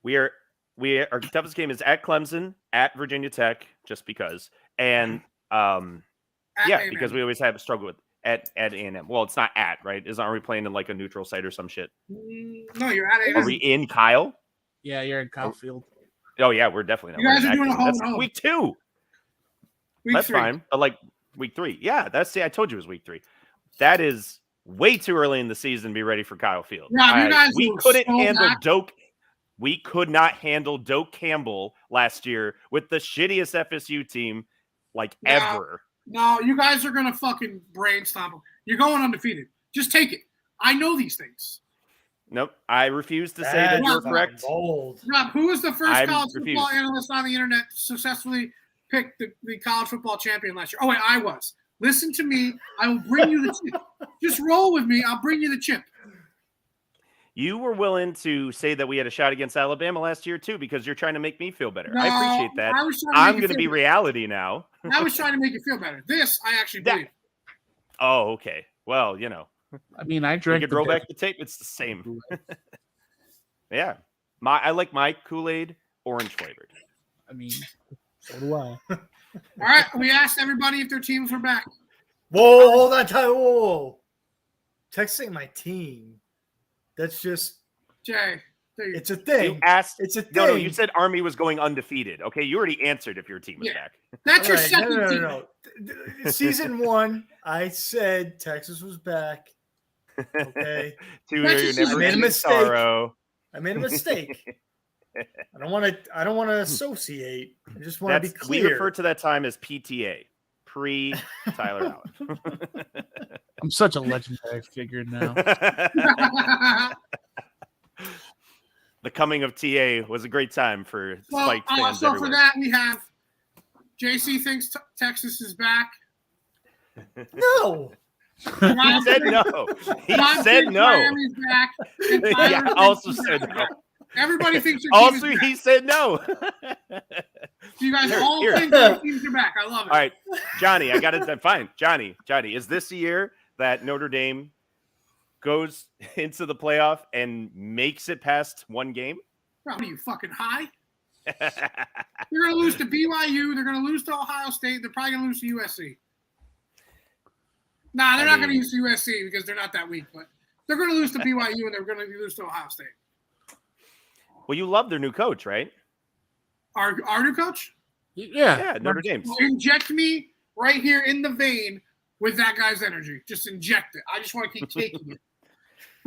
Our toughest game is at Clemson, at Virginia Tech, just because, and A&M. because we always have a struggle with at A&M. Well, it's not at, right? Aren't we playing in like a neutral site or some shit? No, you're at A&M. Are we in Kyle? Yeah, you're in Kyle Field. Oh yeah, we're definitely not. You guys We're are in doing that a game. home That's and home. week 2. Week That's 3. fine. But like week 3. Yeah, I told you it was week 3. That is way too early in the season to be ready for Kyle Field. Rob, you guys we were couldn't so handle back. Doak. We could not handle Doak Campbell last year with the shittiest FSU team ever. No, you guys are going to fucking brain stomp them. You're going undefeated. Just take it. I know these things. Nope. I refuse to say that you're correct. Bold. Rob, who was the first I college refuse. football analyst on the internet to successfully pick the college football champion last year? Oh, wait, I was. Listen to me. I will bring you the chip. Just roll with me. I'll bring you the chip. You were willing to say that we had a shot against Alabama last year, too, because you're trying to make me feel better. No, I appreciate that. I was trying to I'm make you going to feel be better. reality now. I was trying to make you feel better. This, I actually believe. Oh, okay. Well, I mean, I we drank could the roll beer. back the tape. It's the same. Yeah. I like my Kool-Aid orange flavored. I mean, so do I. All right, we asked everybody if their teams were back. Whoa, hold on, time. Whoa. Texas ain't my team. That's just, Jay, there you it's a You thing. asked. It's a thing. No, you said Army was going undefeated. Okay, you already answered if your team was Yeah. back. That's your All right, second team. no. Season 1, I said Texas was back. Okay. To That's hear you just- never I made a see mistake. sorrow. I made a mistake. I don't want to associate. I just want to be We clear. refer to that time as PTA, pre Tyler Allen. I'm such a legendary figure now. The coming of TA was a great time for Spike fans so everywhere. for that, we have JC thinks Texas is back. No. He said no. He Rob said thinks no. Miami's back. And Tyler Yeah, thinks also he's said back. no. Everybody thinks your team Also, is back. he said no. So you guys all Here. think your teams are back. I love it. All right, Johnny, I got it. Fine, Johnny, is this the year that Notre Dame goes into the playoff and makes it past one game? What are you, fucking high? They're going to lose to BYU. They're going to lose to Ohio State. They're probably going to lose to USC. Nah, they're not going to lose to USC because they're not that weak. But they're going to lose to BYU and they're going to lose to Ohio State. Well, you love their new coach, right? Our new coach? Yeah. Notre Dame's. Well, inject me right here in the vein with that guy's energy. Just inject it. I just want to keep taking it.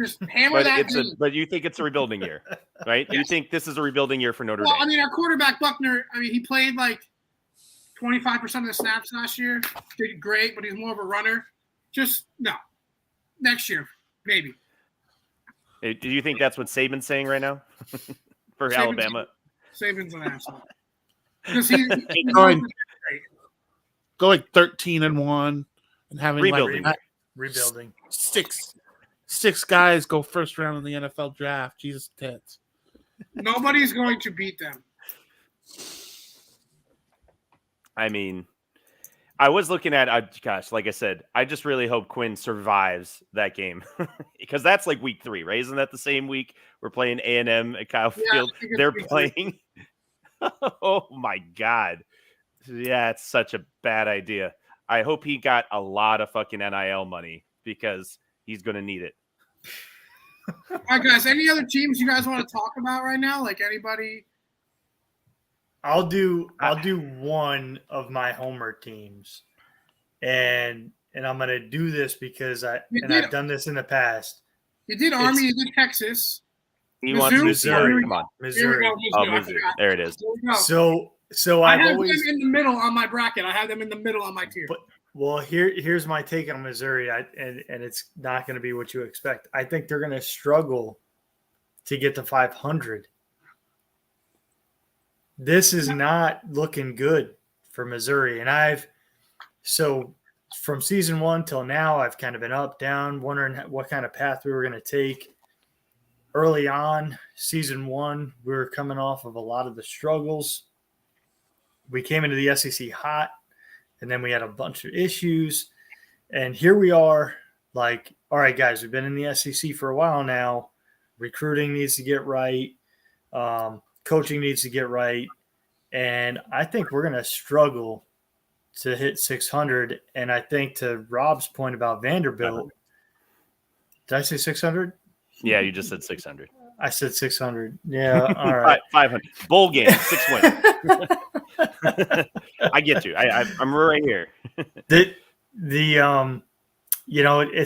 Just hammer But that vein. but you think it's a rebuilding year, right? You Yes. think this is a rebuilding year for Notre Well, Dame? I mean, our quarterback, Buckner, he played like 25% of the snaps last year. Did great, but he's more of a runner. Just, no. Next year, maybe. Do you think that's what Saban's saying right now for Saban's- Alabama? Saban's an asshole. Because he's Going 13-1 and having Rebuilding. Rebuilding. six guys go first round in the NFL draft. Jesus tits. nobody's going to beat them. I mean, I was looking at, gosh, like I said, I just really hope Quinn survives that game because that's like week 3, right? Isn't that the same week we're playing A&M at Kyle Yeah, I Field? think it's They're week 3. playing. Oh my God. Yeah, it's such a bad idea. I hope he got a lot of fucking NIL money because he's going to need it. All right, guys, any other teams you guys want to talk about right now? Like anybody? I'll do one of my homer teams, and I'm gonna do this because I've done this in the past. You did Army, you did Texas. He wants Missouri. Come on. Missouri. Oh, Missouri. There it is. So I have them in the middle on my bracket. I have them in the middle on my tier. Well, here's my take on Missouri, and it's not going to be what you expect. I think they're going to struggle to get to 500. This is not looking good for Missouri, and from season 1 till now, I've kind of been up, down, wondering what kind of path we were going to take. Early on, season 1, we were coming off of a lot of the struggles. We came into the SEC hot, and then we had a bunch of issues. And here we are, like, all right, guys, we've been in the SEC for a while now. Recruiting needs to get right. Coaching needs to get right. And I think we're going to struggle to hit 600. And I think to Rob's point about Vanderbilt, did I say 600? Yeah, you just said 600. I said 600. Yeah, all right. 500. Bowl game, 6 wins. I get you. I'm right here. It's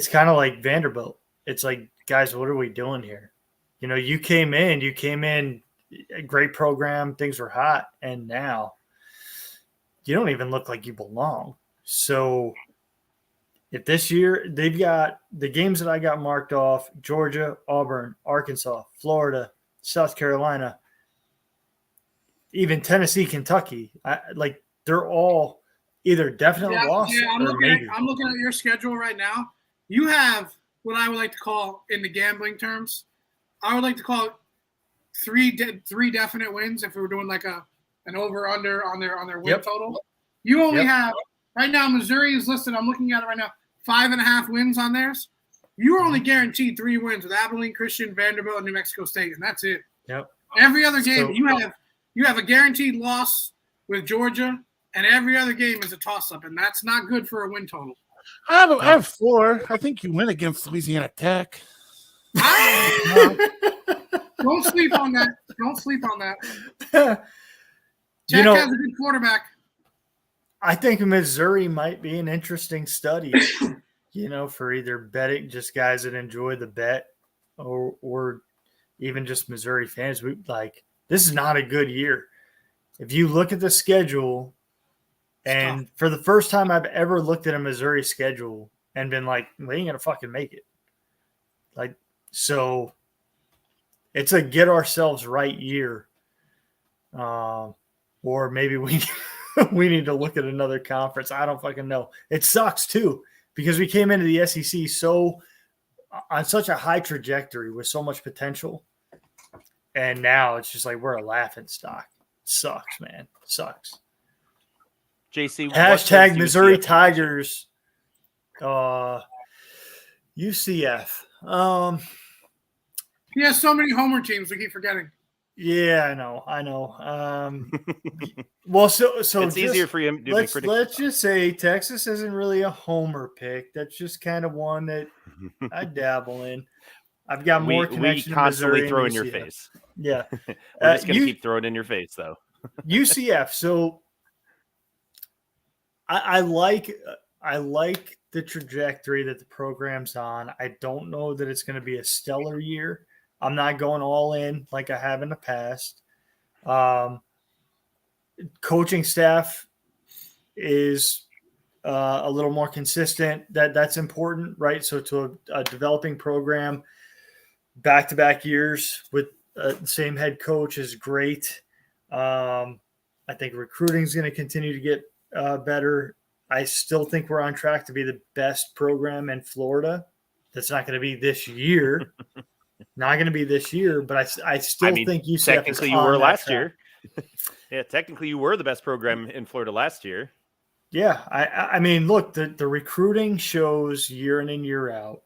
kind of like Vanderbilt. It's like, guys, what are we doing here? You came in, a great program, things were hot, and now you don't even look like you belong. So if this year they've got the games that I got marked off, Georgia, Auburn, Arkansas, Florida, South Carolina, even Tennessee, Kentucky, they're all either definitely lost or maybe. I'm looking at your schedule right now. You have what I would like to call, in the gambling terms, I would like to call it three definite wins if we were doing like an over-under on their win total. You only have – right now, Missouri is listed. I'm looking at it right now. 5.5 wins on theirs. You are only guaranteed 3 wins with Abilene Christian, Vanderbilt, and New Mexico State, and that's it. Yep. Every other game, you have a guaranteed loss with Georgia, and every other game is a toss-up, and that's not good for a win total. I have 4. I think you win against Louisiana Tech. Don't sleep on that. Don't sleep on that. Tech has a good quarterback. I think Missouri might be an interesting study, for either betting, just guys that enjoy the bet, or even just Missouri fans. This is not a good year. If you look at the schedule, and for the first time I've ever looked at a Missouri schedule and been like, we ain't gonna fucking make it. So it's a get ourselves right year. Or maybe we need to look at another conference. I don't fucking know. It sucks too, because we came into the SEC on such a high trajectory with so much potential. And now it's just like we're a laughing stock. Sucks, man. Sucks. JC, hashtag Missouri Tigers. UCF. He has so many homer teams we keep forgetting. Yeah, I know. Well, so it's easier for you to be predictable. Let's just say Texas isn't really a homer pick. That's just kind of one that I dabble in. I've got more connection. We constantly to throw in in your face. Yeah, we're just gonna keep throwing in your face, though. UCF. So I like the trajectory that the program's on. I don't know that it's going to be a stellar year. I'm not going all in like I have in the past. Coaching staff is a little more consistent. That's important, right? So to a developing program, back-to-back years with the same head coach is great. I think recruiting is going to continue to get better. I still think we're on track to be the best program in Florida. That's not going to be this year. Not going to be this year, but I still think UCF technically you were last year. Yeah, technically you were the best program in Florida last year. Yeah, I mean, look, the recruiting shows year in and year out,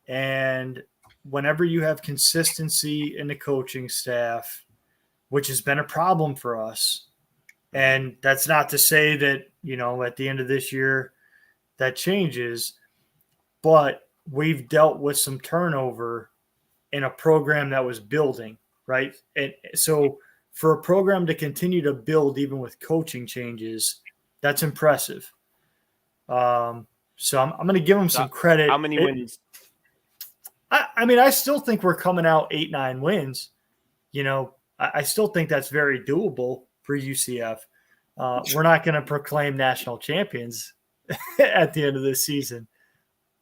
and whenever you have consistency in the coaching staff, which has been a problem for us, and that's not to say that at the end of this year that changes, but we've dealt with some turnover in a program that was building, right? And so for a program to continue to build even with coaching changes, that's impressive. So I'm going to give them some credit. How many wins? I mean, I still think we're coming out 8-9 wins. You know, I still think that's very doable for UCF. We're not going to proclaim national champions at the end of this season.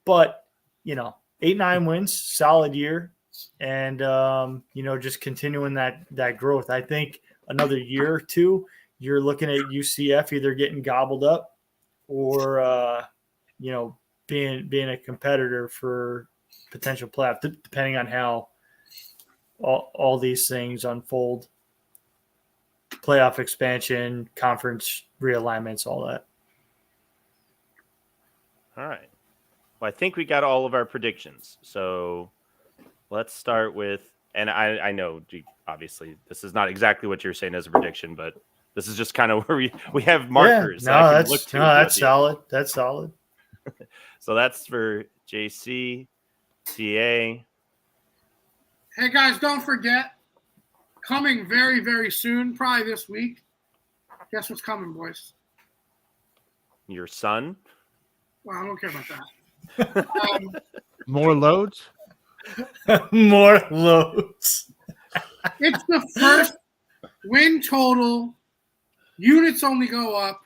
But, you know, 8-9 wins, solid year. And, you know, just continuing that growth. I think another year or two, you're looking at UCF either getting gobbled up or, you know, being a competitor for potential playoff, depending on how all these things unfold. Playoff expansion, conference realignments, all that. All right. Well, I think we got all of our predictions. So let's start with, and I know, obviously, this is not exactly what you're saying as a prediction, but this is just kind of where we have markers. Yeah, that's solid. That's solid. So that's for JC, TA. Hey, guys, don't forget, coming very, very soon, probably this week. Guess what's coming, boys? Your son? Well, I don't care about that. More loads? More loads. It's the first win total. Units only go up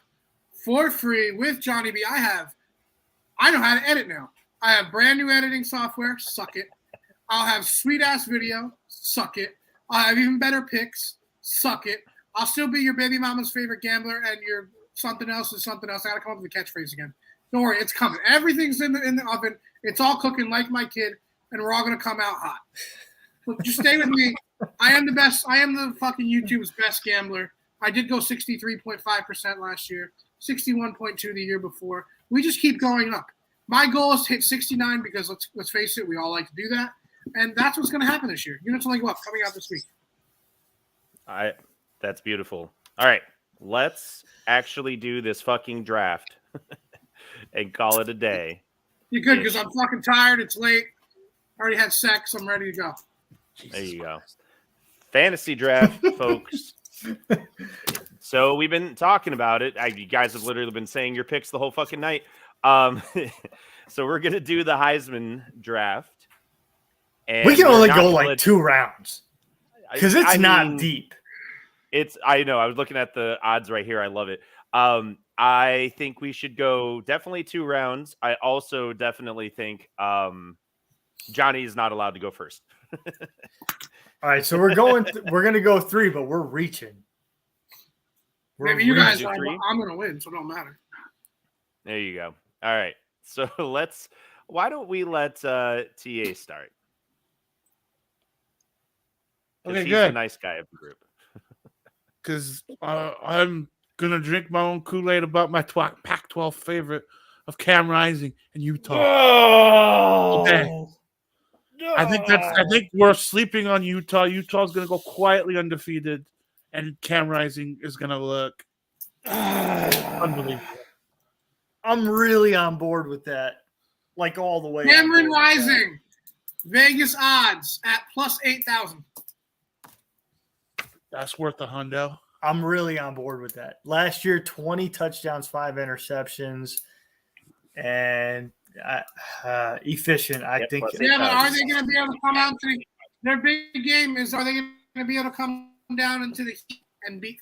for free with Johnny B. I know how to edit now. I have brand new editing software. Suck it. I'll have sweet-ass video. Suck it. I'll have even better picks. Suck it. I'll still be your baby mama's favorite gambler, and your something else is something else. I got to come up with a catchphrase again. Don't worry. It's coming. Everything's in the oven. It's all cooking like my kid, and we're all going to come out hot. So just stay with me. I am the best. I am the fucking YouTube's best gambler. I did go 63.5% last year, 61.2% the year before. We just keep going up. My goal is to hit 69 because let's face it, we all like to do that. And that's what's going to happen this year. Units only go up, coming out this week. That's beautiful. All right, let's actually do this fucking draft and call it a day. You're good because I'm fucking tired. It's late. I already had sex. I'm ready to go. There you go. Fantasy draft, folks. So we've been talking about it. You guys have literally been saying your picks the whole fucking night. So we're going to do the Heisman draft. And we can only go like 2 rounds because it's not deep. I know. I was looking at the odds right here. I love it. I think we should go definitely 2 rounds. I also definitely think Johnny is not allowed to go first. All right, so we're going to go 3, but we're reaching. Maybe you guys are. I'm going to win, so it don't matter. There you go. All right. So why don't we let TA start? Okay, he's good. the nice guy of the group. Because I'm going to drink my own Kool-Aid about my Pac-12 favorite of Cam Rising in Utah. Oh, okay. No. I think we're sleeping on Utah. Utah's going to go quietly undefeated, and Cam Rising is going to look unbelievable. I'm really on board with that. Like all the way. Cameron Rising. Vegas odds at plus 8,000. That's worth a hundo. I'm really on board with that. Last year, 20 touchdowns, 5 interceptions, and efficient. I think. Yeah, but are they going to be able to come out to their big game? Are they going to be able to come down into the heat and beat?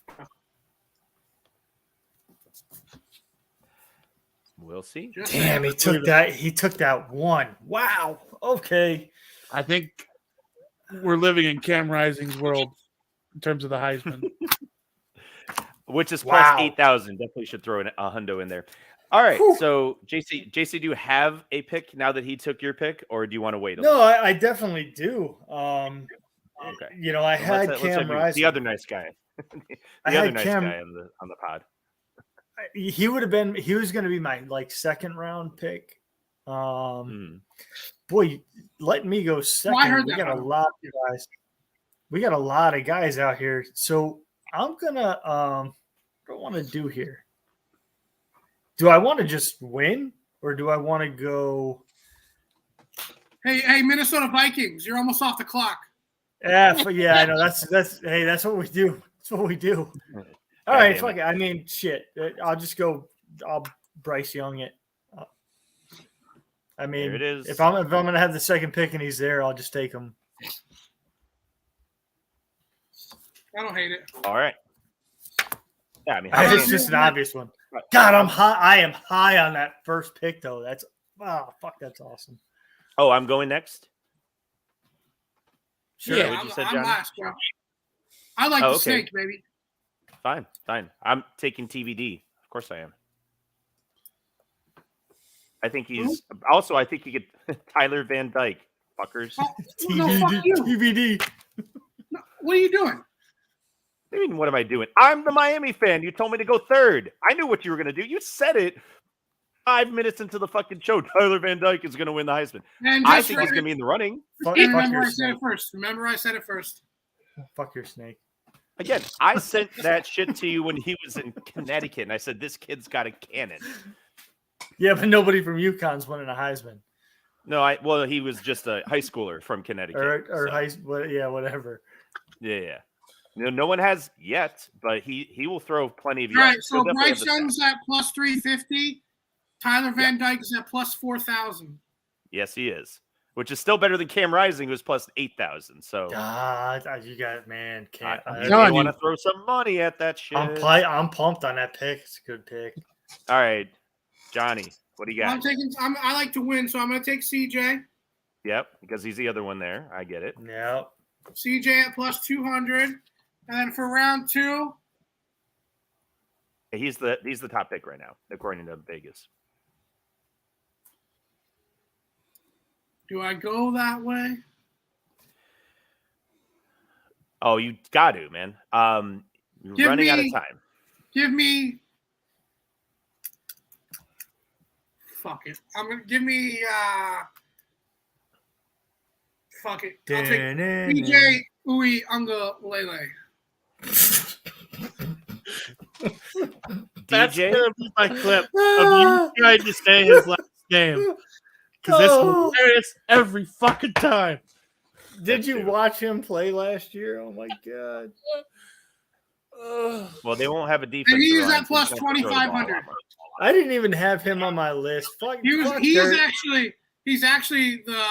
We'll see. Damn, he took that one. Wow. Okay. I think we're living in Cam Rising's world in terms of the Heisman. Which is plus 8,000. Definitely should throw a hundo in there. All right. Whew. So, JC, do you have a pick now that he took your pick, or do you want to wait? No, I definitely do. Okay. You know, I had Cam Rising. The other nice guy. Guy on the pod. He was going to be my second round pick. Boy, let me go second. Well, I heard we that got a lot of guys. We got a lot of guys out here. So I'm gonna what do I want to do here? Do I want to just win, or do I want to go? Hey, Minnesota Vikings, you're almost off the clock. Yeah, I know that's what we do. That's what we do. All God right, damn fuck it. it. I mean, shit. I'll just go. I'll Bryce Young it. I mean, There it is. if I'm gonna have the second pick and he's there, I'll just take him. I don't hate it. All right. Yeah, I mean, how It's can- just an obvious one. Right. God, I'm high. I am high on that first pick though. That's that's awesome. Oh, I'm going next. Sure. Yeah, what you said, I'm Johnny? last, bro. I like Oh, the okay. snake, baby. Fine. I'm taking TVD. Of course I am. I think he's also. I think you get Tyler Van Dyke. Fuckers. Oh, no, fuck you. TBD. No, what are you doing? I mean, what am I doing? I'm the Miami fan. You told me to go third. I knew what you were going to do. You said it 5 minutes into the fucking show. Tyler Van Dyke is going to win the Heisman. And I just think he's going to be in the running. remember I said it first. Remember I said it first. Fuck your snake. Again, I sent that shit to you when he was in Connecticut, and I said, this kid's got a cannon. Yeah, but nobody from UConn's winning a Heisman. No, well, he was just a high schooler from Connecticut. Or so. whatever. Yeah. No one has yet, but he will throw plenty of All right, yards. so He'll definitely Bryce have the Young's at plus 350. Tyler Van Dyke is at plus 4,000. Yes, he is. Which is still better than Cam Rising, who's plus 8,000. So You got it, man. Can't. you may want to throw some money at that shit. I'm pumped on that pick. It's a good pick. All right, Johnny, what do you got? I like to win, so I'm going to take CJ. Yep, because he's the other one there. I get it. Yep. CJ at plus 200. And then for round 2, He's the top pick right now, according to Vegas. do I go that way? Oh, you got to, man. You're running out of time. Give me. Fuck it. I'm gonna give me. Fuck it. I'll take DJ Ui Unga Lele. That's DJ? gonna be my clip of you trying to say his last name. Because it's hilarious every fucking time. Did you watch him play last year? Oh my god. Well, they won't have a defense. And he is at plus 2,500. I didn't even have him on my list. He's actually the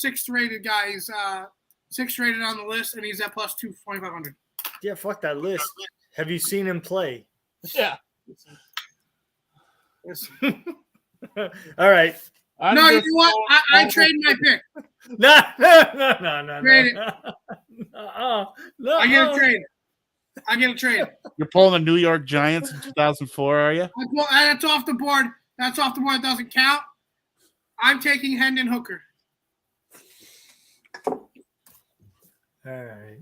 6th rated guy. He's 6th rated on the list, and he's at plus 2,500. Yeah, fuck that list. Have you seen him play? Yeah. All right. I'm No, you just know what? I trade my pick. No. Trade it. No. I get a trade. You're pulling the New York Giants in 2004, are you? That's off the board. That's off the board. It doesn't count. I'm taking Hendon Hooker. All right.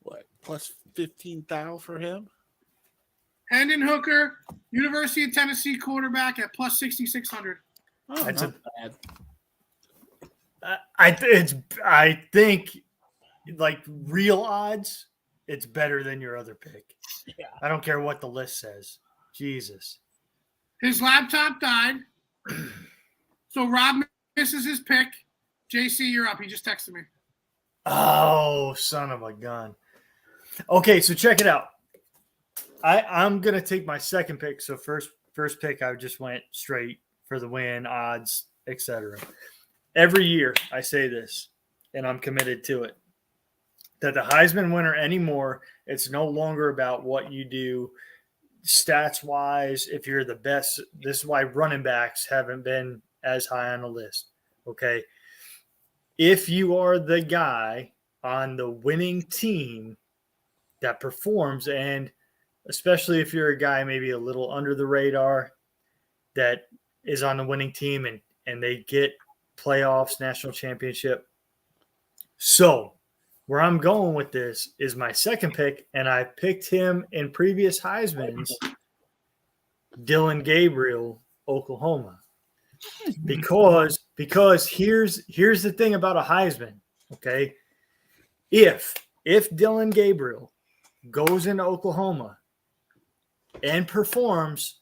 What? Plus 15,000 for him? Hendon Hooker, University of Tennessee quarterback at plus 6,600. Oh, That's not bad. I think like real odds, it's better than your other pick. Yeah. I don't care what the list says. Jesus. His laptop died. So Rob misses his pick. JC, you're up. He just texted me. Oh, son of a gun. Okay, so check it out. I'm gonna take my second pick. So first pick, I just went straight for the win, odds, etc. Every year I say this, and I'm committed to it. That the Heisman winner anymore, it's no longer about what you do stats wise. If you're the best, this is why running backs haven't been as high on the list. Okay. If you are the guy on the winning team that performs, and especially if you're a guy maybe a little under the radar that is on the winning team and they get playoffs, national championship. So where I'm going with this is my second pick, and I picked him in previous Heismans, Dylan Gabriel, Oklahoma. Because here's the thing about a Heisman, okay? If Dylan Gabriel goes into Oklahoma and performs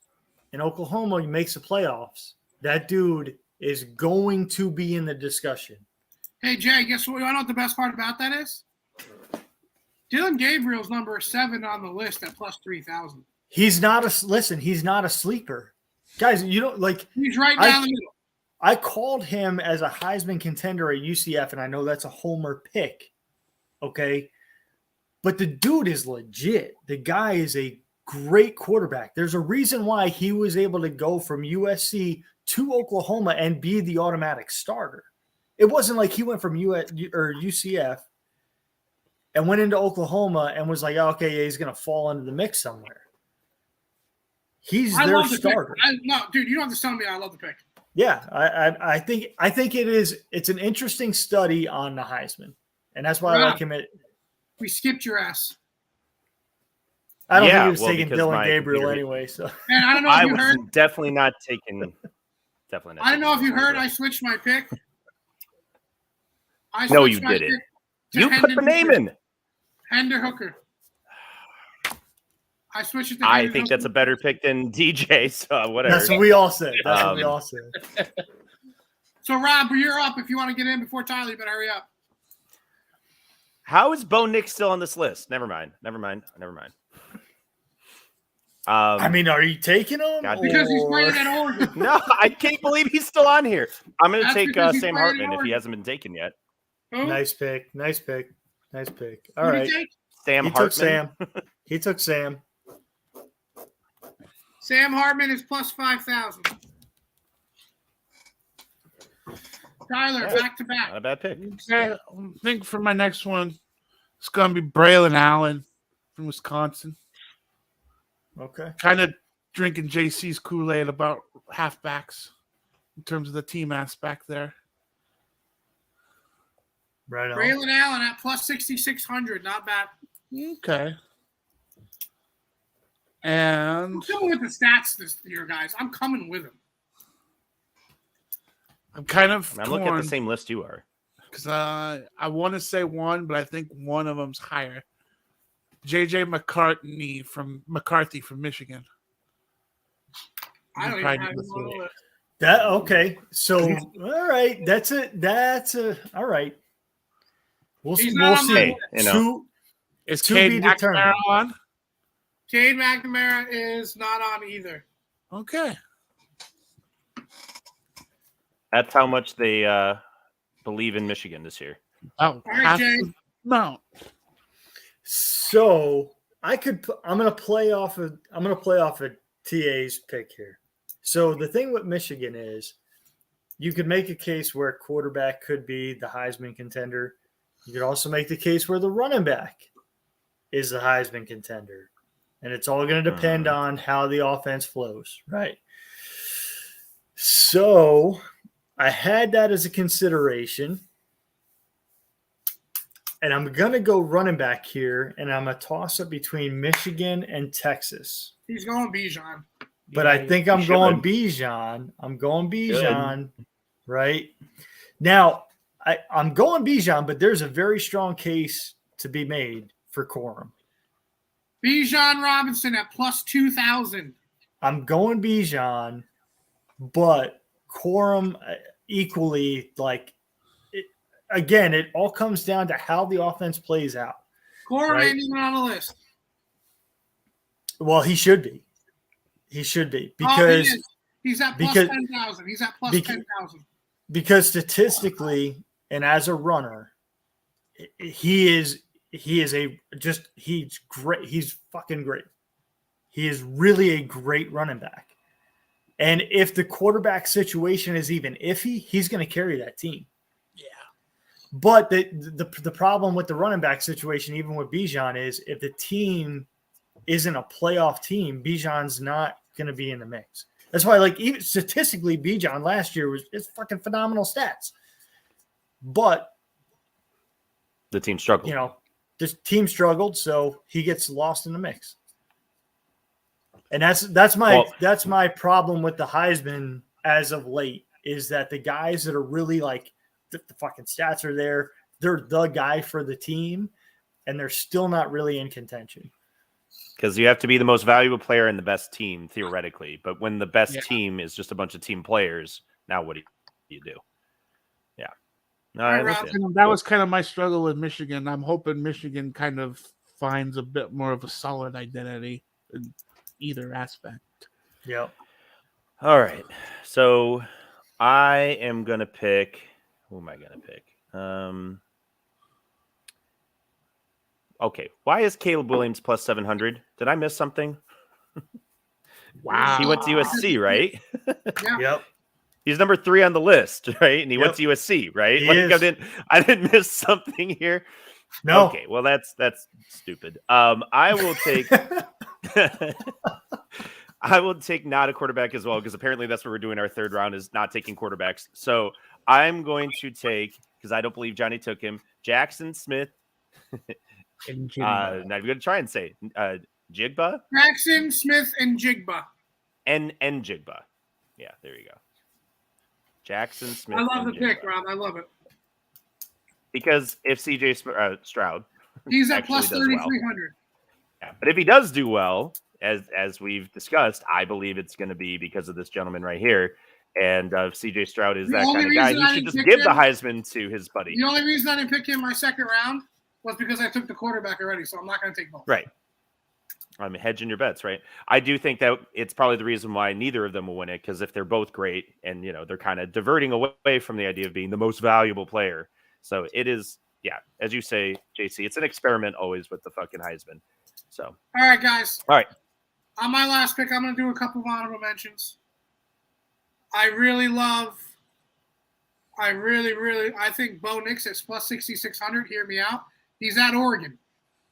in Oklahoma, he makes the playoffs, that dude is going to be in the discussion. Hey, Jay, guess what? You want to know what the best part about that is? Dylan Gabriel's number 7 on the list at plus 3,000. He's not a sleeper. Guys, you don't like. He's right down the middle. I called him as a Heisman contender at UCF, and I know that's a homer pick. Okay. But the dude is legit. The guy is a great quarterback. There's a reason why he was able to go from USC to Oklahoma and be the automatic starter. It wasn't like he went from UCF and went into Oklahoma and was like, oh, okay, yeah, he's going to fall into the mix somewhere. He's their starter. No, dude, you don't have to tell me I love the pick. Yeah, I think it's an interesting study on the Heisman, and that's why I like him. We skipped your ass. I don't think he was taking Dylan Gabriel anyway. So, and I don't know if you heard. Definitely not taking. Definitely not. I don't know if you heard. I switched my pick. No, you didn't. You put the name in. Hender Hooker. I switched it to I think that's a better pick than DJ, so whatever. That's what we all said. So, Rob, you're up. If you want to get in before Tyler, you better hurry up. How is Bo Nix still on this list? Never mind. I mean, are you taking him? Because he's playing at Oregon. No, I can't believe he's still on here. I'm going to take Sam Hartman if he hasn't been taken yet. Who? Nice pick. All right. Sam Hartman. He took Sam. Sam Hartman is plus 5,000. Tyler, back to back. Not a bad pick. Okay, I think for my next one, it's going to be Braylon Allen from Wisconsin. Okay. Kind of drinking JC's Kool-Aid about halfbacks in terms of the team aspect there. Right on. Braylon Allen at plus 6,600. Not bad. Okay. And I'm coming with the stats this year, guys. I'm coming with them. I'm kind of I'm looking at the same list you are. Because I want to say one, but I think one of them's higher. JJ McCarthy from Michigan. I don't even have him on the list. That okay. So all right, that's all right. We'll see. Is to Cade be McNamara determined. on? Cade McNamara is not on either. Okay. That's how much they believe in Michigan this year. Oh, All right, Jay. No. So I'm gonna play off of TA's pick here. So the thing with Michigan is you could make a case where quarterback could be the Heisman contender. You could also make the case where the running back is the Heisman contender. And it's all going to depend on how the offense flows, right? So I had that as a consideration. And I'm going to go running back here, and I'm a toss-up between Michigan and Texas. He's going Bijan. But I think I'm going Bijan. I'm going Bijan, right? Now, I'm going Bijan, but there's a very strong case to be made for Corum. Bijan Robinson at plus 2,000. I'm going Bijan, but Corum equally, again, it all comes down to how the offense plays out. Corum ain't even on the list. Well, he should be. Because he's at plus 10,000. He's at plus 10,000. Because statistically and as a runner, he's great. He's fucking great. He is really a great running back. And if the quarterback situation is even iffy, he's going to carry that team. Yeah. But the problem with the running back situation, even with Bijan, is if the team isn't a playoff team, Bijan's not going to be in the mix. That's why, even statistically, Bijan last year it's fucking phenomenal stats. But the team struggled. This team struggled, so he gets lost in the mix. And that's my problem with the Heisman as of late, is that the guys that are really the fucking stats are there, they're the guy for the team, and they're still not really in contention. Because you have to be the most valuable player in the best team, theoretically. But when the best team is just a bunch of team players, now what do you do? Yeah. No, I understand. That was kind of my struggle with Michigan. I'm hoping Michigan kind of finds a bit more of a solid identity in either aspect. Yep. All right. So I am going to pick. Who am I going to pick? Okay. Why is Caleb Williams plus 700? Did I miss something? Wow. He went to USC, right? Yeah. Yep. He's number 3 on the list, right? And he went Yep. to USC, right? He Like is. I didn't miss something here. No. Okay, well that's stupid. I will take I will take not a quarterback as well, because apparently that's what we're doing our third round is not taking quarterbacks. So I'm going to take, because I don't believe Johnny took him, Jackson Smith. Not even going to try and say Jigba. Jackson Smith and Jigba. And Jigba. Yeah, there you go. Jackson Smith. I love the Jigba. pick, Rob. I love it. Because if CJ Stroud, he's at actually plus does well. 3,300. Yeah, but if he does do well, as we've discussed, I believe it's going to be because of this gentleman right here. And if CJ Stroud is The that only kind of guy, reason he I should didn't just pick give the him- Heisman to his buddy. The only reason I didn't pick him in my second round was because I took the quarterback already, so I'm not going to take both. Right. I'm hedging your bets, right? I do think that it's probably the reason why neither of them will win it, because if they're both great and, they're kind of diverting away from the idea of being the most valuable player. So it is, yeah, as you say, JC, it's an experiment always with the fucking Heisman. So. All right, guys. All right. On my last pick, I'm going to do a couple of honorable mentions. I think Bo Nix is plus 6,600. Hear me out. He's at Oregon.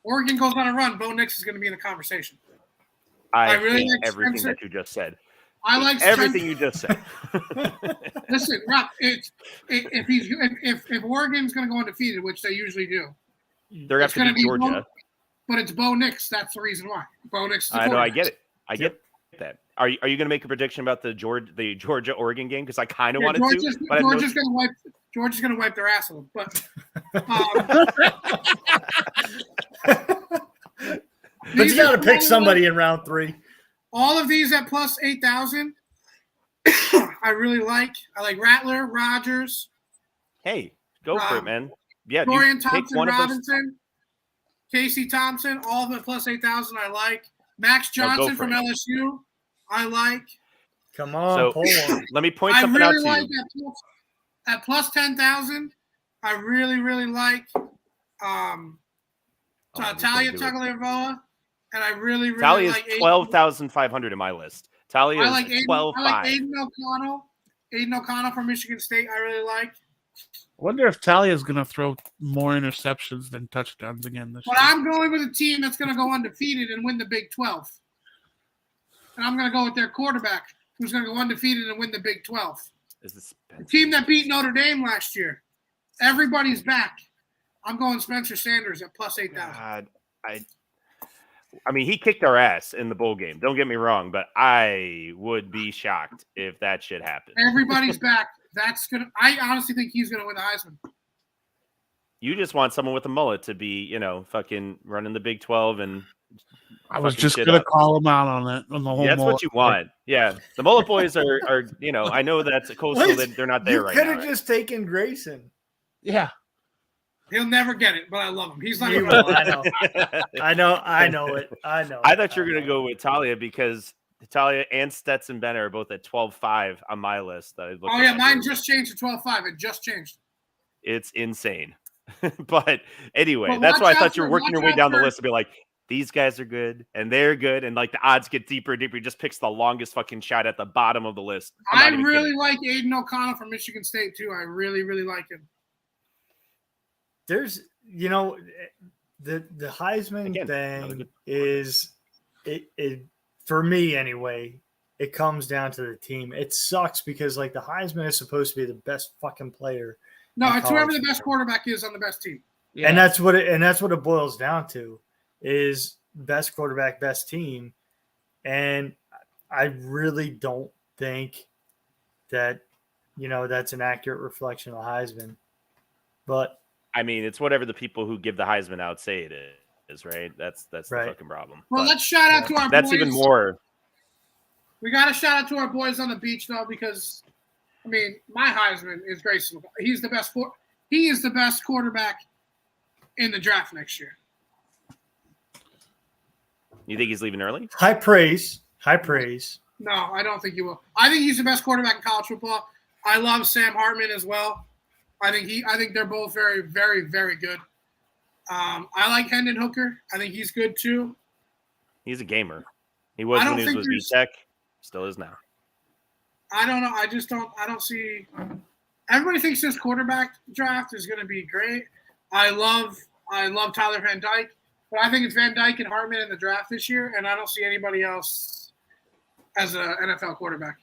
Oregon goes on a run. Bo Nix is going to be in the conversation. I really hate like everything Spencer. that you just said. I like everything you just said. Listen, Rob, if Oregon's going to go undefeated, which they usually do, They're going to have to beat Georgia. But it's Bo Nix. That's the reason why. Bo Nix. I know. I get it. I get that. Are you going to make a prediction about the Georgia Oregon game? Because I kind of wanted to. But Georgia's going to wipe their ass on them. But but you got to pick somebody in round 3. All of these at plus 8,000. I really like. I like Rattler, Rogers. Hey, go for it, man. Yeah, Dorian Thompson Robinson, Casey Thompson, all of them at plus 8,000. I like. Max Johnson from LSU. I like. Come on, pull one. Let me point something out to you. I really like at plus 10,000. I really, really like Talia Tagovailoa, and I really, really Talia like is 12,500 in my list. Talia is 12,500. I like Aiden O'Connell. Aiden O'Connell from Michigan State. I really like. I wonder if Talia is going to throw more interceptions than touchdowns again this year. But I'm going with a team that's going to go undefeated and win the Big 12. And I'm going to go with their quarterback, who's going to go undefeated and win the Big 12. The team that beat Notre Dame last year. Everybody's back. I'm going Spencer Sanders at plus 8,000. I mean, he kicked our ass in the bowl game. Don't get me wrong, but I would be shocked if that shit happened. Everybody's back. I honestly think he's gonna win the Heisman. You just want someone with a mullet to be, fucking running the Big 12 and. I was just gonna call him out on it. On the whole that's what you want. Yeah, the mullet boys are. I know that's a coastal that they're not there right now. You could have just taken Grayson. Yeah. He'll never get it, but I love him. He's like, I know it. I thought you were gonna go with Talia because Talia and Stetson Bennett are both at 12.5 on my list. Mine just changed to 12.5. It just changed. It's insane. But anyway, that's why I thought you were working your way down the list to be like, these guys are good and they're good, and like the odds get deeper and deeper. He just picks the longest fucking shot at the bottom of the list. I really like Aiden O'Connell from Michigan State too. I really, really like him. There's, the Heisman thing is it for me anyway. It comes down to the team. It sucks because like the Heisman is supposed to be the best fucking player. No, it's whoever the best quarterback is on the best team. Yeah. And that's what it boils down to is best quarterback, best team. And I really don't think that, that's an accurate reflection of the Heisman. But I mean, it's whatever the people who give the Heisman out say it is, right? That's right. The fucking problem. Well, let's shout out to our boys. That's even more. We got to shout out to our boys on the beach, though, because, I mean, my Heisman is Grayson. He is the best quarterback in the draft next year. You think he's leaving early? High praise. No, I don't think he will. I think he's the best quarterback in college football. I love Sam Hartman as well. I think they're both very, very, very good. I like Hendon Hooker. I think he's good too. He's a gamer. He was when he was with VTech. Still is now. I don't know. I don't see. Everybody thinks this quarterback draft is going to be great. I love Tyler Van Dyke, but I think it's Van Dyke and Hartman in the draft this year, and I don't see anybody else as an NFL quarterback.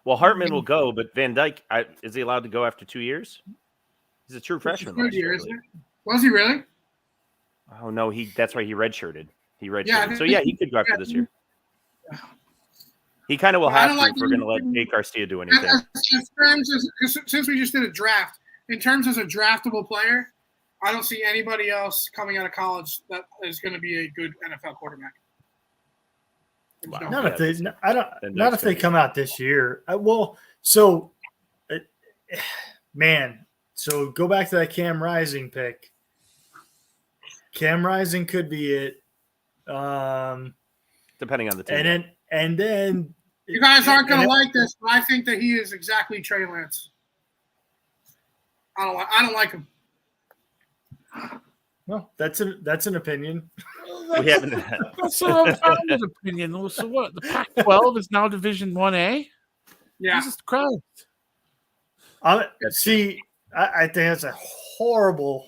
Well, Hartman will go, but Van Dyke, is he allowed to go after 2 years? He's a true freshman. Third year, isn't it? Was he really? Oh no, that's right. He redshirted. He redshirted. So yeah, he could go after this year. He kind of will have to if we're going to let Jake Garcia do anything. Since we just did a draft, in terms as a draftable player, I don't see anybody else coming out of college that is going to be a good NFL quarterback. Wow. Not if they come out this year. So go back to that Cam Rising pick. Cam Rising could be it. Depending on the team. And then you guys aren't going to like this, but I think that he is exactly Trey Lance. I don't like him. Well, that's an opinion. We haven't. That's a founder's opinion. So what? The Pac-12 is now Division 1A. Yeah. Jesus Christ. I think that's a horrible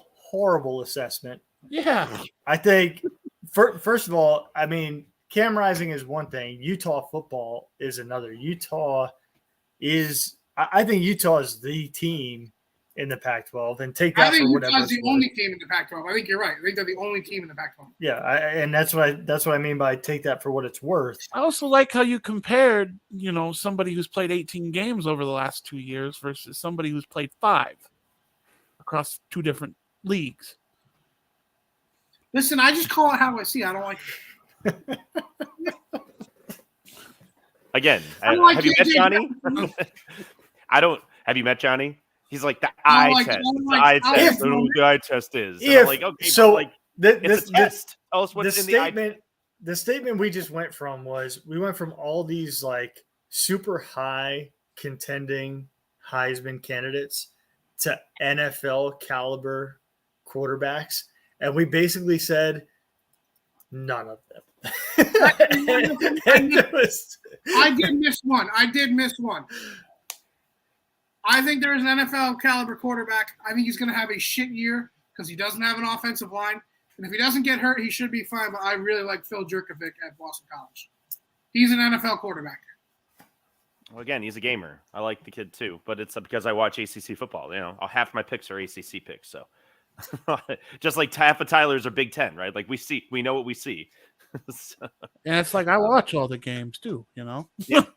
assessment. Yeah. I think first of all, I mean, Cam Rising is one thing. Utah football is another. I think Utah is the team in the Pac-12, and take that for whatever. I think Utah's the only team in the Pac-12. I think you're right. I think they're the only team in the Pac-12. Yeah, and that's what I mean by take that for what it's worth. I also like how you compared, somebody who's played 18 games over the last 2 years versus somebody who's played 5 across 2 different leagues. Listen, I just call it how I see it. I don't like it. Again, have you met Johnny? Have you met Johnny? He's like the eye test. The eye test. I don't know what the eye test is. I'm like, okay, so it's a test. Tell us what's in the eye. The statement we just went from all these like super high contending Heisman candidates to NFL caliber quarterbacks, and we basically said none of them. I did miss one. I think there is an NFL caliber quarterback. I think he's going to have a shit year because he doesn't have an offensive line. And if he doesn't get hurt, he should be fine. But I really like Phil Jurkovec at Boston College. He's an NFL quarterback. Well, again, he's a gamer. I like the kid too, but it's because I watch ACC football. Half my picks are ACC picks. So just like half of Tyler's are Big Ten, right? Like we know what we see. And it's like I watch all the games too, Yeah, no,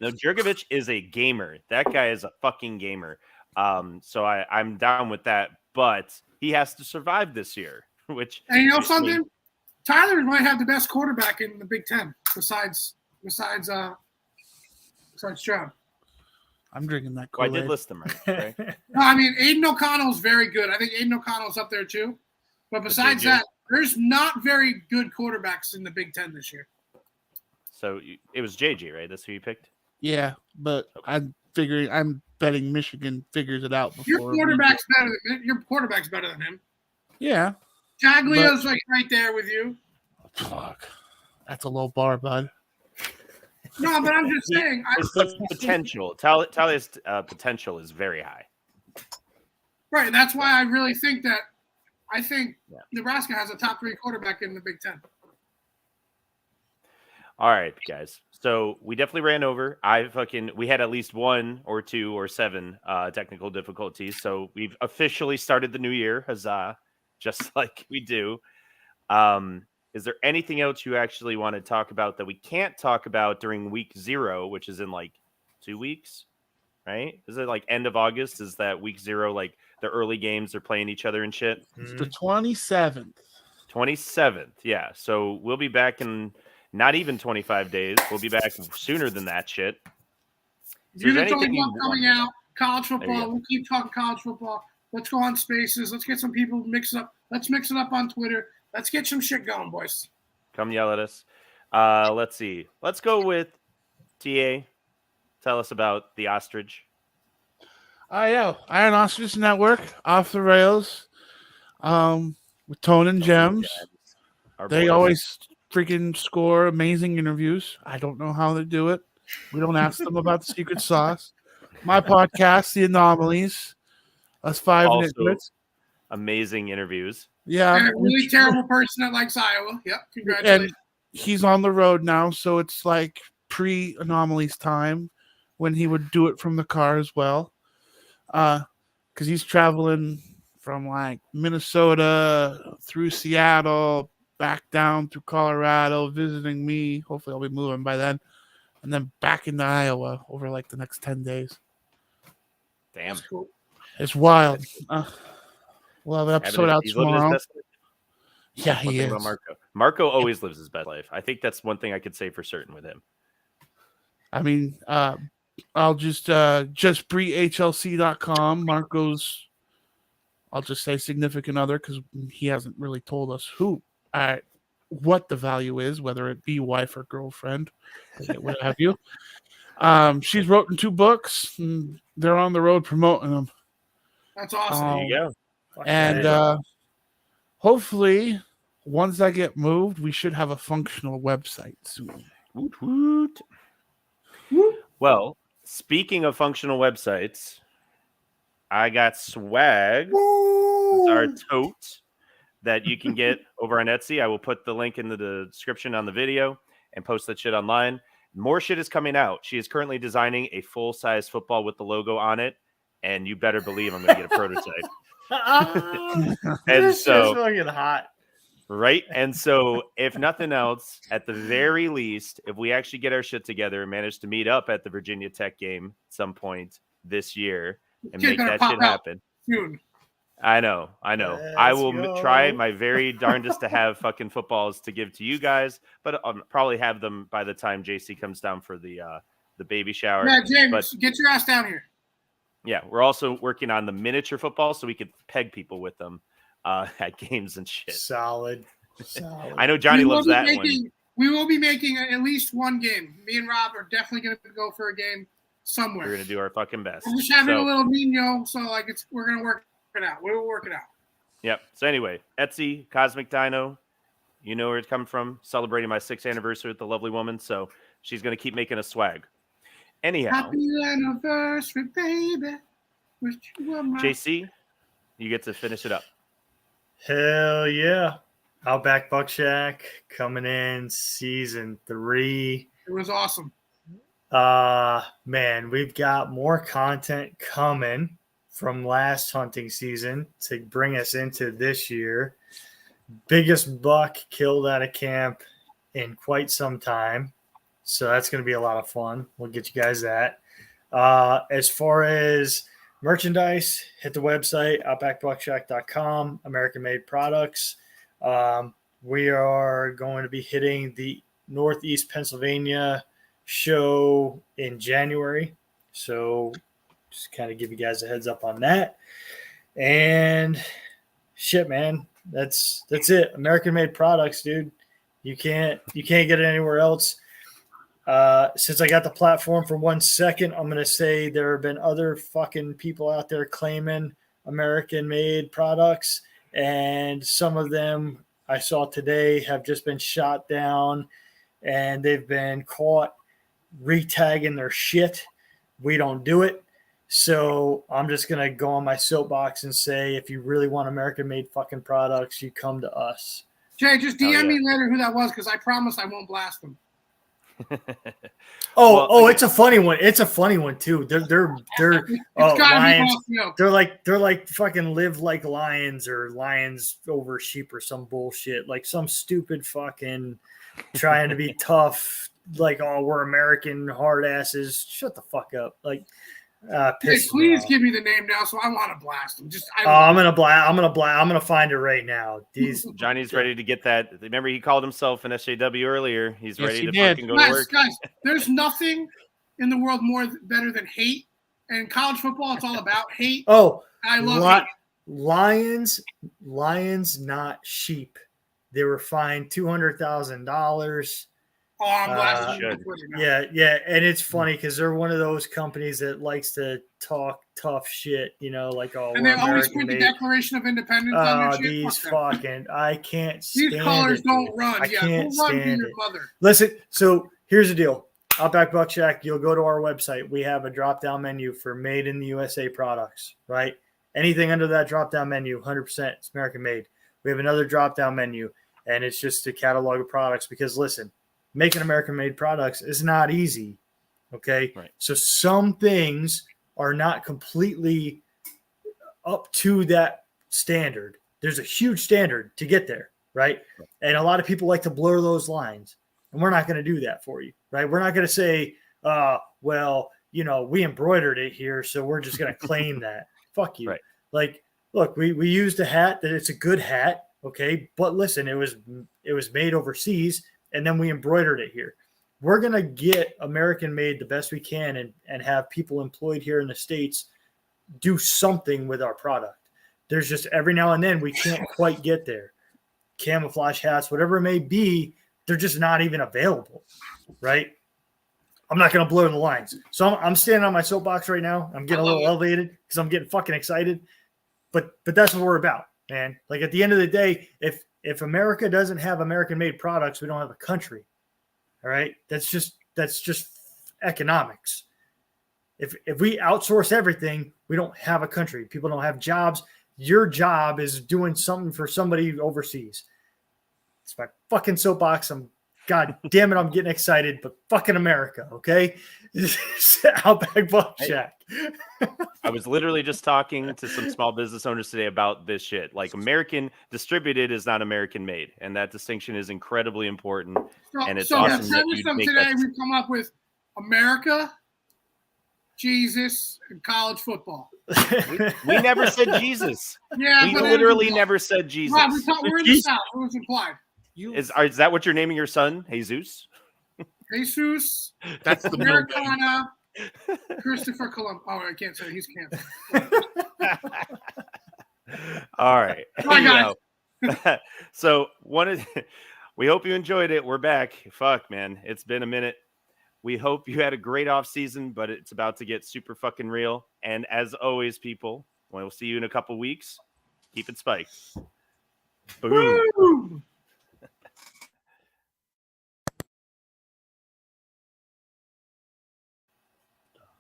Jurkovec is a gamer. That guy is a fucking gamer. So I'm down with that, but he has to survive this year. And you know something? Tyler might have the best quarterback in the Big Ten besides Stroud. I'm drinking that Kool-Aid. Kool-Aid. I did list them right. No, I mean Aiden O'Connell's very good. I think Aiden O'Connell's up there too. But besides that, there's not very good quarterbacks in the Big Ten this year. So it was JJ, right? That's who you picked? Yeah, but okay. I'm betting Michigan figures it out before. Your quarterback's better than him. Yeah. Taglia's like right there with you. Fuck. That's a low bar, bud. No, but I'm just saying. His potential. Talia's potential is very high. Right. That's why I really think that Nebraska has a top 3 quarterback in the Big Ten. All right, guys. So we definitely ran over. We had at least 1 or 2 or 7 technical difficulties. So we've officially started the new year, huzzah, just like we do. Is there anything else you actually want to talk about that we can't talk about during week 0, which is in like 2 weeks, right? Is it like end of August? Is that week 0, like the early games are playing each other and shit? It's the 27th. 27th, yeah. So we'll be back in not even 25 days. We'll be back sooner than that shit. Units coming out, college football. We'll keep talking college football. Let's go on Spaces. Let's get some people mix it up. Let's mix it up on Twitter. Let's get some shit going, boys. Come yell at us. Let's see. Let's go with TA. Tell us about the ostrich. Yeah, Iron Ostrich Network, Off the Rails, with Tone and Gems. They boys. always freaking score amazing interviews. I don't know how they do it. We don't ask them about the secret sauce. My podcast, The Anomalies, us five Also, nitwits. amazing interviews. Yeah, And a really terrible person that likes Iowa. Yep, congratulations. And he's on the road now, so it's like pre-Anomalies time when he would do it from the car as well. Because he's traveling from like Minnesota through Seattle, back down through Colorado, visiting me. Hopefully, I'll be moving by then, and then back into Iowa over like the next 10 days. Damn, Cool. It's wild. We'll have an episode out he's living his tomorrow. best life. Yeah, One he thing is. about Marco. Marco always lives his best life. I think that's one thing I could say for certain with him. I mean, I'll just brehlc.com. Marco's, I'll just say significant other because he hasn't really told us what the value is, whether it be wife or girlfriend, what have you. She's written 2 books. And they're on the road promoting them. That's awesome. There you go. And hopefully, once I get moved, we should have a functional website soon. Woot, woot. Well, speaking of functional websites, I got swag. It's our tote that you can get over on Etsy. I will put the link in the description on the video and post that shit online. More shit is coming out. She is currently designing a full-size football with the logo on it, and you better believe I'm going to get a prototype. And This so, is fucking hot. right? And so, if nothing else, at the very least, if we actually get our shit together and manage to meet up at the Virginia Tech game at some point this year and Kid make better that pop shit out happen. soon. I know. I Let's will go. try my very darndest to have fucking footballs to give to you guys, but I'll probably have them by the time JC comes down for the baby shower. Yeah, James, But get your ass down here. yeah, we're also working on the miniature football so we could peg people with them at games and shit. Solid. I know Johnny loves that one. We will be making at least one game. Me and Rob are definitely going to go for a game somewhere. We're gonna do our fucking best. We're just having So- a little Nino, so like we're gonna work it out. We will work it out. Yep. So anyway, Etsy, Cosmic Dino, you know where it's coming from. Celebrating my 6th anniversary with the lovely woman, so she's gonna keep making a swag. Anyhow, Happy anniversary, baby. Wish you were my- JC, you get to finish it up. Hell yeah. Outback Buck Shack coming in season 3. It was awesome. Man, we've got more content coming from last hunting season to bring us into this year. Biggest buck killed at a camp in quite some time. So that's going to be a lot of fun. We'll get you guys that. As far as merchandise, hit the website, outbackbuckshack.com, American-made products. We are going to be hitting the Northeast Pennsylvania show in January. So just kind of give you guys a heads up on that. And shit, man, that's it. American-made products, dude. You can't get it anywhere else. Since I got the platform for 1 second, I'm going to say there have been other fucking people out there claiming American-made products, and some of them I saw today have just been shot down, and they've been caught retagging their shit. We don't do it. So I'm just going to go on my soapbox and say, if you really want American-made fucking products, you come to us. Jay, just DM yeah. me later who that was because I promise I won't blast them. It's a funny one. It's a funny one too. They're It's gotta lions. be off, you know. They're like fucking live like lions or lions over sheep or some bullshit. Like some stupid fucking trying to be tough. Like, oh, we're American hard asses. Shut the fuck up. Like, Hey, please give me the name now, so I want to blast them. I'm gonna find it right now. These Johnny's ready to get that. Remember, he called himself an SJW earlier. He's ready to did. fucking go to work. Guys, there's nothing in the world better than hate. And college football, it's all about hate. Oh, I love hate. lions, not sheep. They were fined $200,000 Oh, I'm glad should. Yeah, and it's funny because they're one of those companies that likes to talk tough shit, like and they always print the Declaration of Independence on their shit. These fucking, I can't stand these colors it, don't dude. run. I can't we'll run to stand your it. mother. Listen, so here's the deal. Outback Buck Shack, you'll go to our website. We have a drop-down menu for made in the USA products, right? Anything under that drop-down menu, 100% it's American made. We have another drop-down menu, and it's just a catalog of products because, listen, making American-made products is not easy, okay? Right. So some things are not completely up to that standard. There's a huge standard to get there, right? And a lot of people like to blur those lines, and we're not going to do that for you, right? We're not going to say, well, we embroidered it here, so we're just going to claim that. Fuck you. Right. Like, look, we used a hat that it's a good hat, okay? But listen, it was made overseas, and then we embroidered it here. We're going to get American made the best we can and have people employed here in the States do something with our product. There's just every now and then we can't quite get there. Camouflage hats, whatever it may be, they're just not even available, right? I'm not going to blur the lines. So I'm standing on my soapbox right now. I'm getting a little elevated because I'm getting fucking excited. But that's what we're about, man. Like at the end of the day, if America doesn't have American-made products, we don't have a country. All right? That's just economics. If we outsource everything, we don't have a country. People don't have jobs. Your job is doing something for somebody overseas. It's my fucking soapbox. God damn it, I'm getting excited, but fucking America, okay? Outback Buck Shack. I was literally just talking to some small business owners today about this shit. Like, American distributed is not American made, and that distinction is incredibly important. And it's awesome that you make today that. We've come up with America, Jesus, and college football. We never said Jesus. Yeah, we literally never said Jesus. Rob, we're in the South. It was implied. Is that what you're naming your son, Jesus? Jesus. That's the Americana. Christopher Columbus. Oh, I can't say he's canceled. All right. Bye, guys. So we hope you enjoyed it. We're back. Fuck, man. It's been a minute. We hope you had a great off season, but it's about to get super fucking real. And as always, people, we'll see you in a couple weeks. Keep it spiked. Boom.